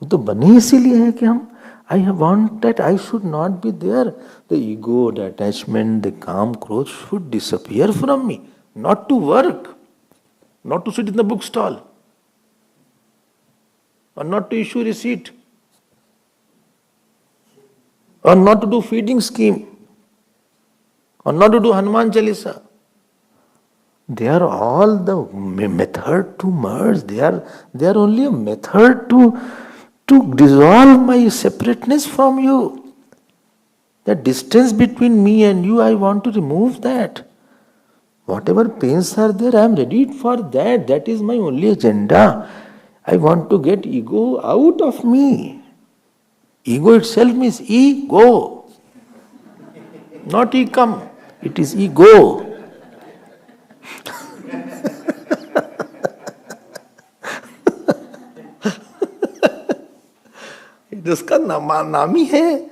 वो तो बने इसीलिए है कि हम I want that I should not be there. The ego, the attachment, the calm, clothes should disappear from me. Not to work, not to sit in the bookstall, or not to issue receipt, or not to do feeding scheme, or not to do Hanuman Chalisa. They are all the method to merge. They are only a method to dissolve my separateness from you. The distance between me and you, I want to remove that. Whatever pains are there, I am ready for that. That is my only agenda. I want to get ego out of me. Ego itself means ego, not ecom. It is ego. जिसका नाम ही है.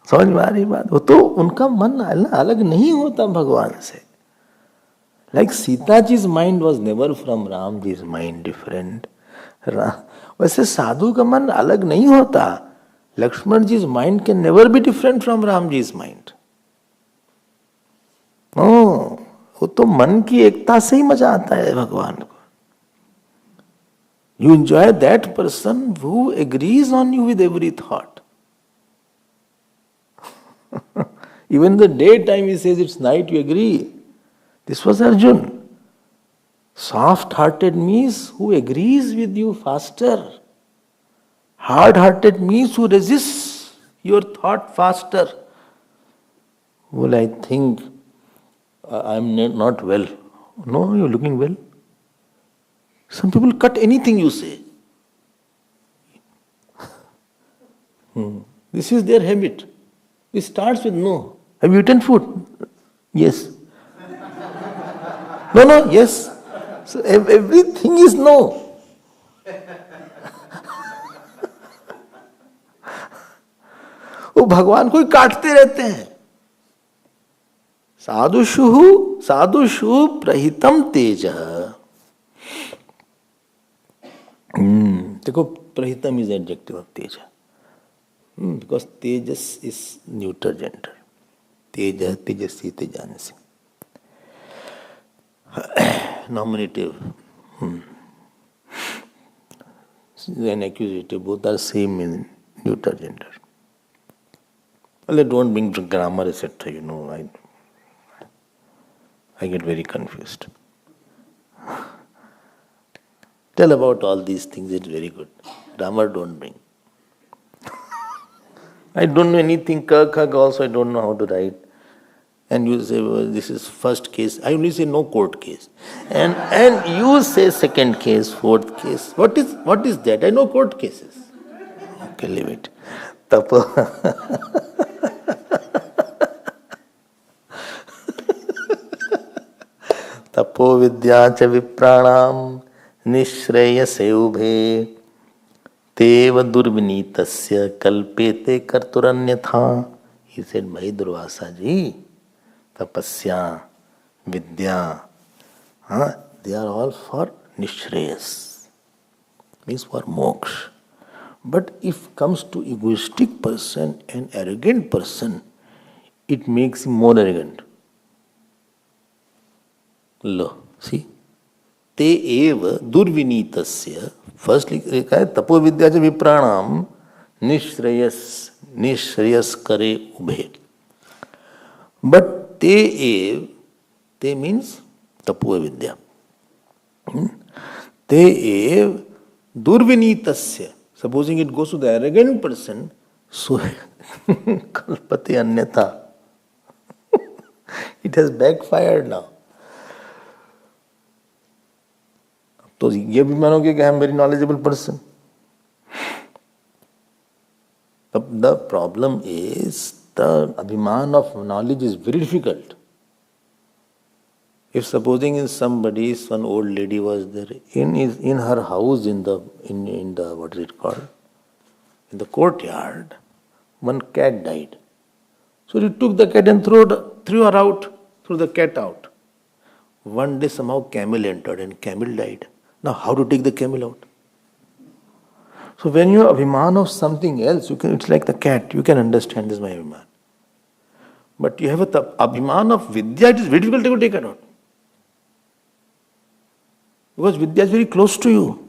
समझ में आ रही बात? वो तो उनका मन अलग नहीं होता भगवान से. Like Sita ji's mind was never from Ram ji's mind different. वैसे साधु का मन अलग नहीं होता. Lakshman ji's mind can never be different from Ram ji's mind. Oh, वो तो मन की एकता से ही मजा आता है भगवान को. You enjoy that person who agrees on you with every thought. Even the daytime he says it's night, you agree. This was Arjun. Soft-hearted means who agrees with you faster. Hard-hearted means who resists your thought faster. Well, I think I'm not well. No, you're looking well. Some people cut anything you say. This is their habit. It starts with no. Have you eaten food? Yes. No, no, yes. So everything is no. वो भगवान को ही काटते रहते हैं. साधुषु प्रहितम तेज. देखो प्रहितम इज एडजेक्टिव ऑफ तेज. Because tejas is neuter gender. Teja, tejasi, tejanasi. Nominative and accusative, both are same in neuter gender. Well, they don't bring grammar, etc. I get very confused. Tell about all these things, it's very good. Grammar don't bring. I don't know anything, khag also I don't know how to write. And you say, well, this is first case. I only say no court case. And you say second case, fourth case. What is that? I know court cases. Okay, leave it. Tapo. Tapo vidya cha vipranam nishreyase ubhe. Teva durvinitasya kalpete karturanyatha. He said, Bhai Durvasa ji, tapasya, vidya, they are all for nishreyas, means for moksha. But if comes to egoistic person and arrogant person, it makes him more arrogant. Lo, see? Te eva durvinitasya. First लिखा है तपो विद्या च विप्राणाम निश्रेयस करे उभे. But te means tapo vidya. Te ev durvinitasya. Supposing it goes to the arrogant person, so kalpate anyatha. It has backfired now. तो ये भी मानोगे कि I am very knowledgeable person. The problem is the अभिमान of knowledge is very difficult. If supposing in somebody's one old lady was there in her house in the what is it called, in the courtyard, one cat died. So he took the cat and threw her out, threw the cat out. One day somehow camel entered and camel died. Now how to take the camel out? So when you have abhiman of something else, it's like the cat, you can understand this my abhiman. But you have a abhiman of vidya, it is very difficult to take it out. Because vidya is very close to you.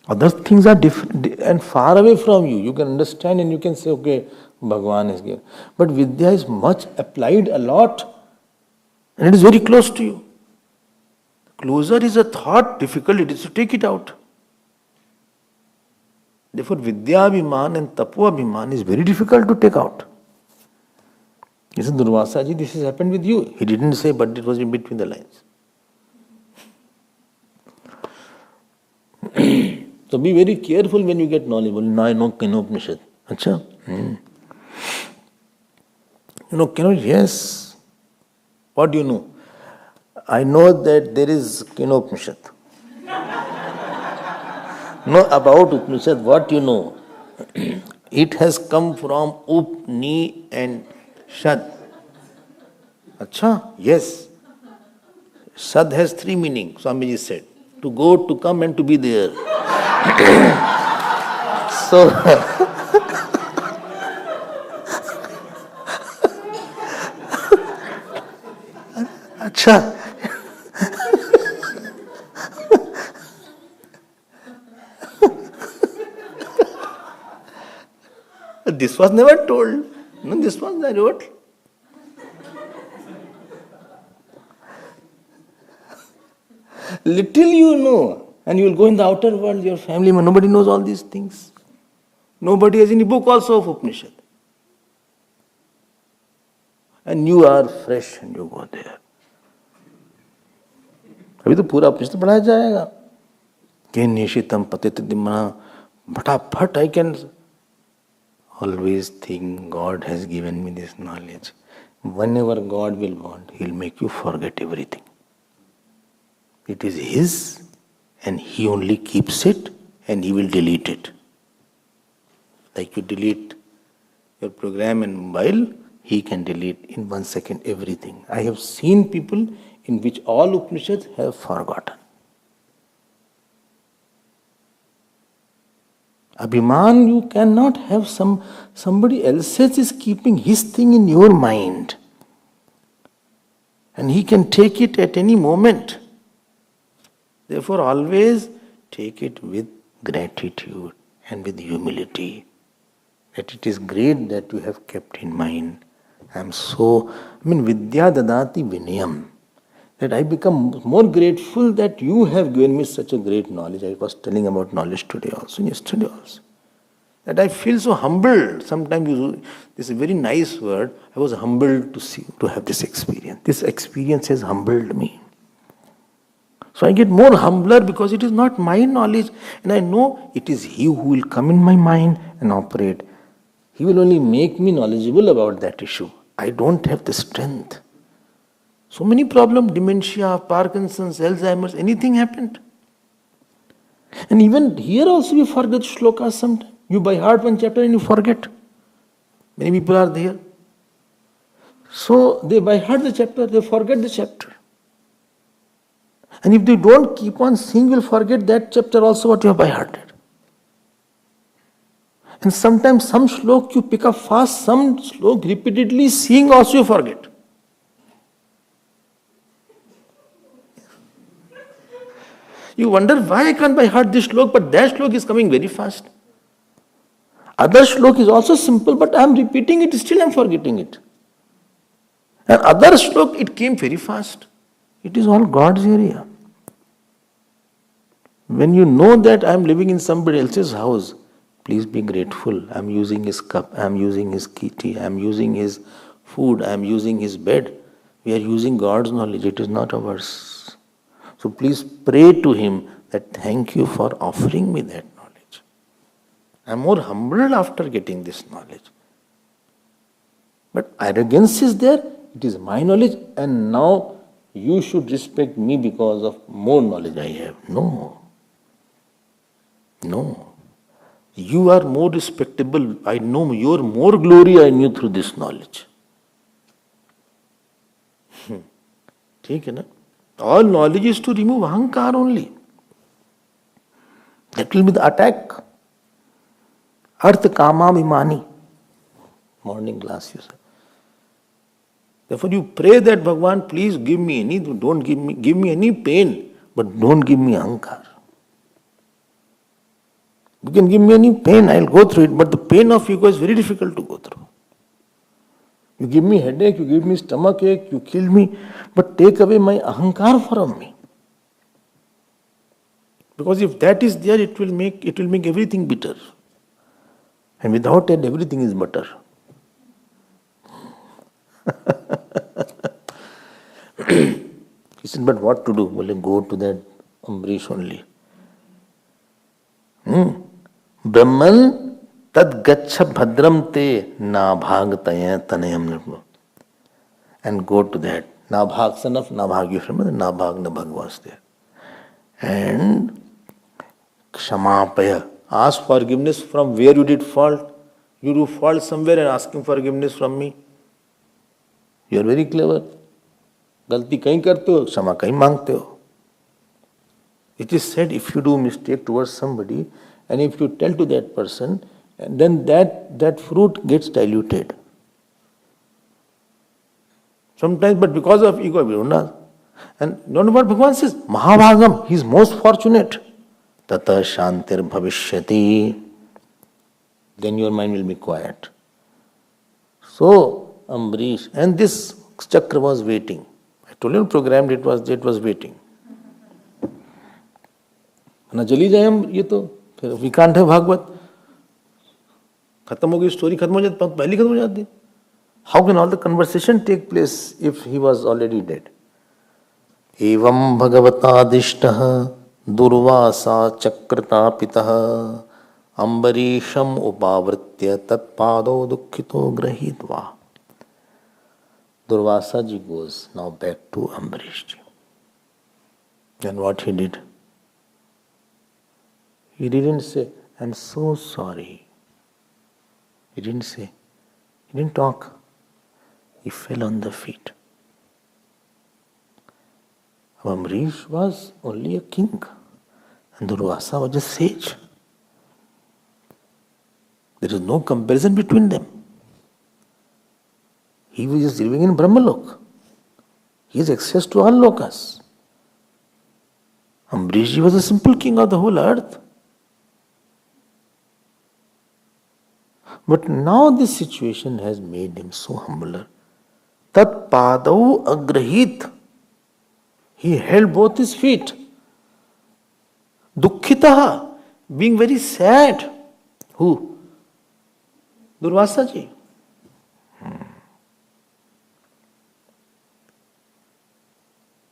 Other things are different and far away from you. You can understand and you can say, okay, Bhagavan is here. But vidya is much applied a lot and it is very close to you. Closer is a thought, difficult it is to take it out. Therefore, vidya abhiman and tapo abhiman is very difficult to take out. He said, Durvasa ji, this has happened with you. He didn't say, but it was in between the lines. So be very careful when you get knowledgeable. Now I know Upanishad. Achha? You know, yes. What do you know? I know that there is Upanishad. No, about Upanishad, what you know? It has come from Up, Ni and Shad. Achha? Yes. Shad has three meanings, Swamiji said. To go, to come and to be there. So, Achha. This was never told. No, this was I wrote. Little you know, and you will go in the outer world, your family, nobody knows all these things. Nobody has any book also of Upanishad. and you are fresh and you go there. अभी तो पूरा उपनिषद पढ़ाया जाएगा कि निशितम पतित दिम्ना फटाफट. I can always think God has given me this knowledge. Whenever God will want, He'll make you forget everything. It is His and He only keeps it and He will delete it. Like you delete your program in mobile, He can delete in 1 second everything. I have seen people in which all Upanishads have forgotten. Abhiman, you cannot have somebody else's is keeping his thing in your mind. And he can take it at any moment. Therefore, always take it with gratitude and with humility. That it is great that you have kept in mind. Vidya dadati vinayam. That I become more grateful that you have given me such a great knowledge. I was telling about knowledge today also, yesterday also. That I feel so humbled. Sometimes this is a very nice word. I was humbled to have this experience. This experience has humbled me. So I get more humbler because it is not my knowledge. And I know it is He who will come in my mind and operate. He will only make me knowledgeable about that issue. I don't have the strength. So many problems, dementia, Parkinson's, Alzheimer's, anything happened. And even here also we forget shlokas sometimes. You by heart one chapter and you forget. Many people are there. So they by heart the chapter, they forget the chapter. And if they don't keep on seeing, you will forget that chapter also what you have by hearted. And sometimes some shlok you pick up fast, some shlok repeatedly seeing also you forget. You wonder why I can't by heart this shlok, but that shlok is coming very fast. Other shlok is also simple, but I am repeating it, still I am forgetting it. And other shlok, it came very fast. It is all God's area. When you know that I am living in somebody else's house, please be grateful. I am using his cup, I am using his tea, I am using his food, I am using his bed. We are using God's knowledge, it is not ours. So please pray to Him that thank you for offering me that knowledge. I am more humbled after getting this knowledge. But arrogance is there, it is my knowledge and now you should respect me because of more knowledge I have. No. You are more respectable. I know your more glory I knew through this knowledge. ठीक है ना? All knowledge is to remove ahankar only. That will be the attack. Arth kama vimani. Morning class you said. Therefore you pray that Bhagavan, please give me any pain, but don't give me ahankar. You can give me any pain, I will go through it, but the pain of ego is very difficult to go through. You give me headache, you give me stomach ache, you kill me, but take away my ahankar from me. Because if that is there, it will make everything bitter. And without it, everything is butter. He said, but what to do? Well, go to that Ambrish only. Brahman tad gacha bhadram te nabhag taya tanayam nirma. And go to that. Nabhag, son of Nabhag, you remember? Nabhag, Nabhag was there. And Kshamapaya. Ask forgiveness from where you did fault. You do fault somewhere and asking forgiveness from me. You are very clever. गलती कहीं करते हो, क्षमा कहीं मांगते हो. It is said if you do mistake towards somebody and if you tell to that person, then that fruit gets diluted. Sometimes, but because of ego, we don't know. And you know what Bhagavan says? Mahabhagam, he is most fortunate. Tata shantir bhavishyati. Then your mind will be quiet. So, Ambrish, and this chakra was waiting. I told you programmed it was waiting. ना चली जाए हम ये तो फिर we can't है भागवत खत्म हो गई स्टोरी खत्म हो जाती पहली खत्म हो जाती How can all the conversation take place if he was already dead? Evam Bhagavata Durvasa Chakratapitah Ambarisham Upavritya Tatpado Dukkhito Grahitva. Durvasa ji goes now back to Ambarish ji. And what he did? He didn't say, I'm so sorry. He didn't say. He didn't talk. He fell on the feet. Ambarish was only a king. And Durvasa was a sage. There is no comparison between them. He was living in Brahmalok. He has access to all lokas. Ambarish was a simple king of the whole earth. But now this situation has made him so humbler. Tat padau agrahit. He held both his feet. Dukkhitaha, being very sad. Who? Durvasa ji.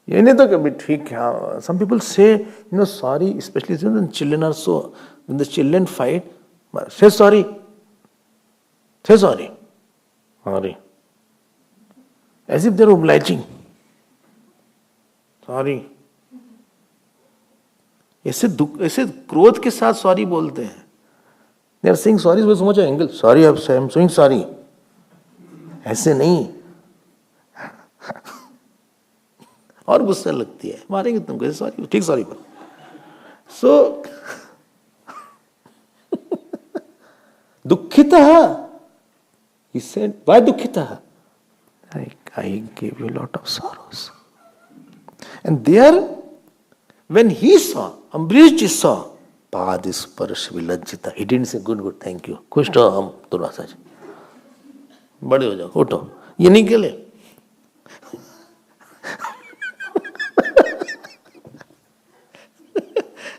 ये नहीं तो कभी ठीक है. Some people say, sorry, especially when children are so, when the children fight, say sorry. Say sorry. Sorry. As if they are obliging. Sorry. ऐसे क्रोध के साथ सॉरी बोलते हैं. They are saying sorry with so much angle. Sorry, I am saying sorry. ऐसे नहीं. और गुस्सा लगती है. मारेंगे तुमको. सॉरी. ठीक सॉरी बोल. So, दुखितः. He said, why dukhita? I gave you a lot of sorrows. And there, when he saw, Ambarish ji saw, Padisparsh vilajjita. He didn't say, good, thank you. खुश रहो हम दुर्वासा जी. बड़े हो जाओ, उठो. ये नहीं खेले.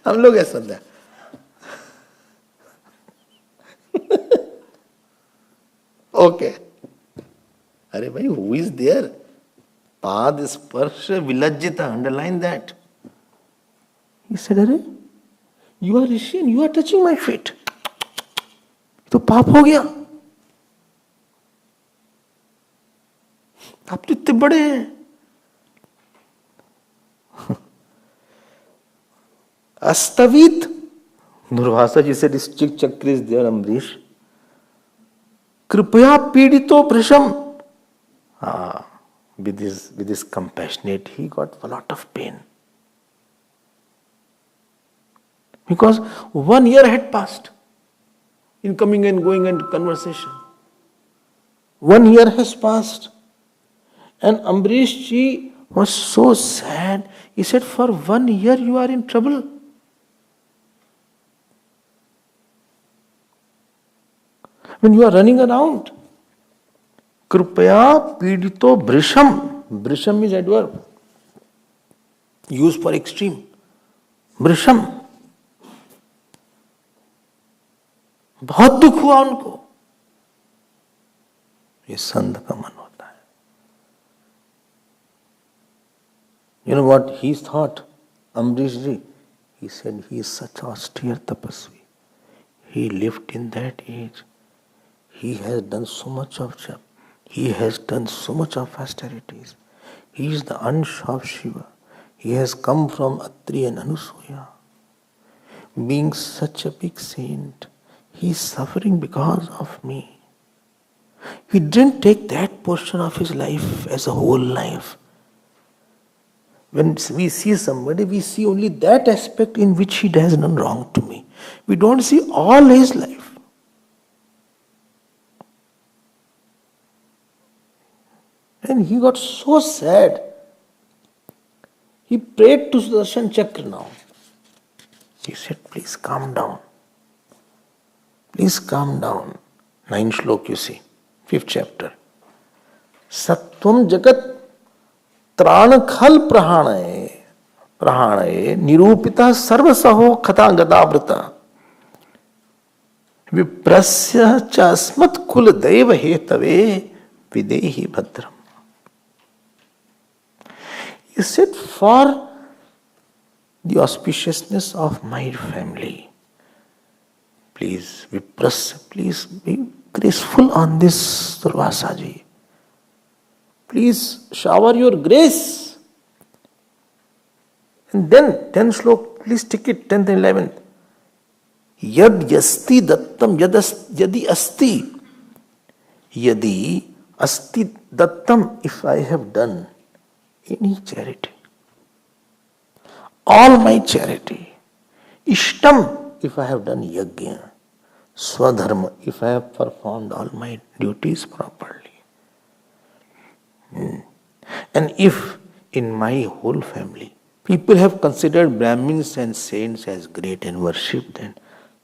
हम लोग ऐसा होता है. Okay. Arey bhai, who is there? Pad sparsha vilajjita. Underline that. He said, Arey, you are Rishin, you are touching my feet. तो पाप हो गया. आप तो इतने बड़े हैं. Astavit. Durvasa ji said, this chick chakra is there, Ambarish. Kripaya pidito prasham. With this compassionate, he got a lot of pain. Because 1 year had passed in coming and going and conversation. 1 year has passed. And Ambarish ji was so sad. He said, for 1 year you are in trouble. When you are running around, Kripaya pidito brisham. Brisham is adverb. Used for extreme. Brisham. बहुत दुख हुआ उनको. ये संत का मन होता है. You know what he thought? Ambarish ji. He said he is such austere tapasvi. He lived in that age. He has done so much of jap. He has done so much of austerities. He is the Ansh of Shiva. He has come from Atri and Anusuya. Being such a big saint, he is suffering because of me. He didn't take that portion of his life as a whole life. When we see somebody, we see only that aspect in which he has done wrong to me. We don't see all his life. And he got so sad. He prayed to Sudarshan Chakra now. He said, please calm down. Please calm down. 9 shlok you see. 5th chapter. Sattvam jagat tranakhal prahanaye nirupita sarvasaho khata gadavrita viprasya chasmat kul deva hetave videhi bhadram. He said, for the auspiciousness of my family, please be graceful on this Durvasaji. Please shower your grace. And then 10th slok, please take it, 10th and 11th. Yad yasti dattam yadi asti. Yadi asti dattam, if I have done any charity, all my charity, ishtam, if I have done yajna, swadharma, if I have performed all my duties properly, and if in my whole family people have considered Brahmins and saints as great and worshipped them,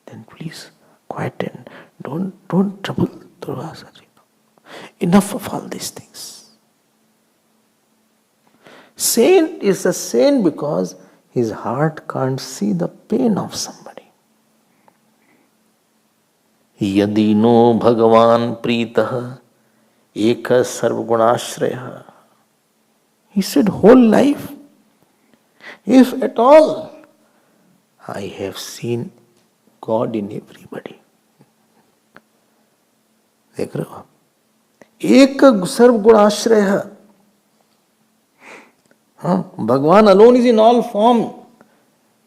then please quieten. Don't trouble Durvasaji. Enough of all these things. Saint is a saint because his heart can't see the pain of somebody. Yadi no Bhagavan Pritah Eka Sarvgunashraya. He said, whole life, if at all, I have seen God in everybody. देख रहे हो आप? एक सर्व गुणाश्रय. Bhagavan alone is in all form,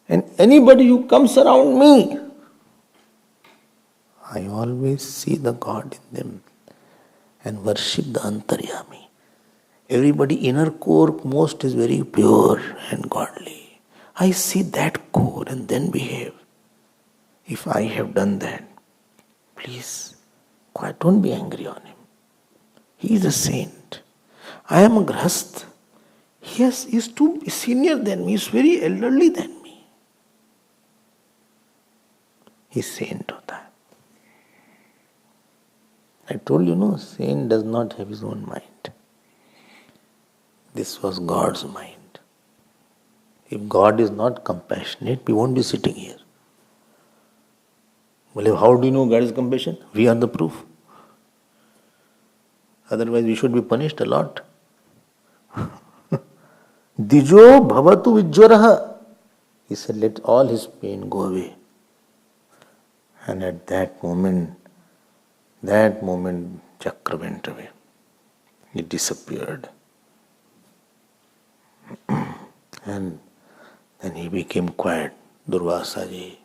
and anybody who comes around me, I always see the God in them and worship the Antaryami. Everybody inner core most is very pure and godly. I see that core and then behave. If I have done that, please, don't be angry on him. He is a saint. I am a grahast. He is too senior than me. He is very elderly than me. He is saint hota hai. I told you, no, saint does not have his own mind. This was God's mind. If God is not compassionate, we won't be sitting here. Well, how do you know God is compassionate? We are the proof. Otherwise, we should be punished a lot. Dijo bhavatu vijwaraha. He said, let all his pain go away. And at that moment, Chakra went away. It disappeared. And then he became quiet, Durvasaji.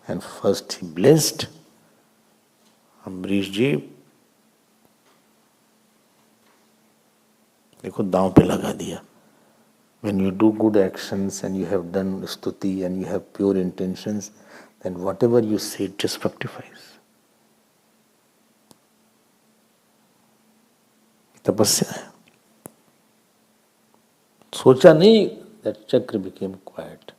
And first he blessed Ambrishji. देखो दांव पे लगा दिया. When you do good actions and you have done stuti and you have pure intentions, then whatever you say, it just fructifies. तपस्या है. सोचा नहीं that Chakra became quiet.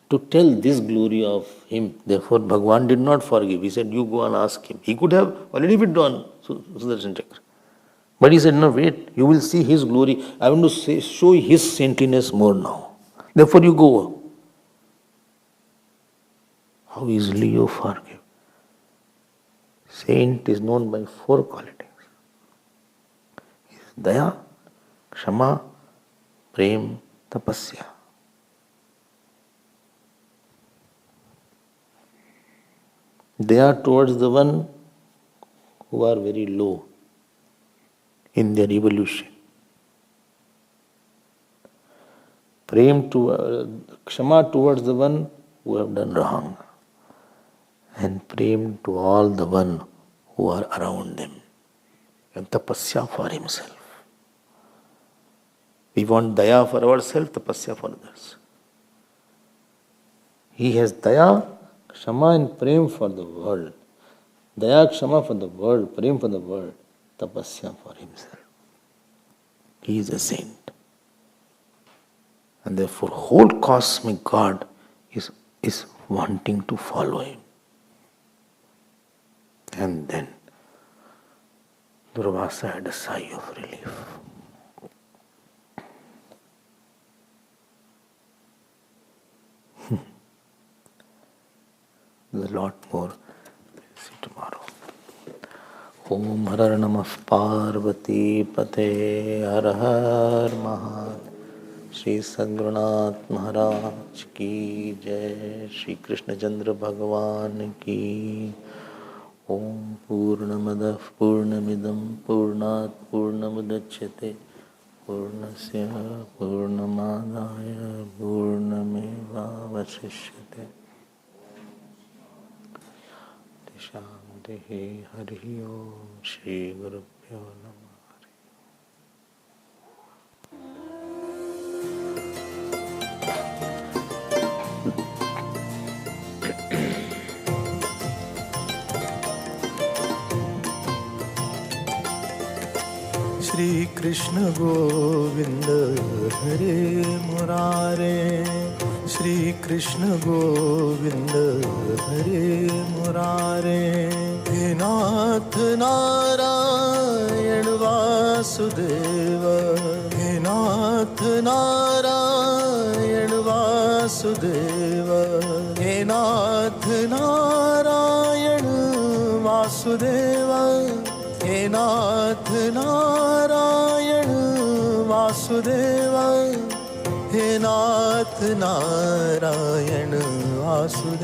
To tell this glory of him, therefore Bhagavan did not forgive. He said, you go and ask him. He could have already withdrawn Sudarshan Chakra. But he said, no, wait, you will see his glory. I want to show his saintliness more now. Therefore you go. How easily you forgive. Saint is known by 4 qualities. Daya, Kshama, Prem, Tapasya. They are towards the one who are very low in their evolution. Kshama towards the one who have done wrong. And prem to all the one who are around them. And tapasya for himself. We want daya for ourselves, tapasya for others. He has daya, kshama and prem for the world. Daya, kshama for the world, prem for the world, tapasya for himself. He is a saint. And therefore whole cosmic God is wanting to follow him. And then Durvasa had a sigh of relief. There's a lot more. See tomorrow. ओम हर नमः पार्वती पते हर हर महादेव। श्री सद्गुरुनाथ महाराज की जय। श्री कृष्णचंद्र भगवान की। ओम पूर्णमदः पूर्णमिदं पूर्णात् पूर्णमुदच्यते पूर्णस्य पूर्णमादाय पूर्णमेवावशिष्यते। शांति हरि ओम। श्री गुरुभ्यो नमः। श्री कृष्ण गोविंद हरे मुरारे। श्री कृष्ण गोविंद हरे मुरारे। हे नाथ नारायण वासुदेव। हे नाथ नारायण वासुदेव। हे नाथ नारायण वासुदेव। हे नाथ नारायण वासुदेव। हे नाथ नारायण वासुदेव।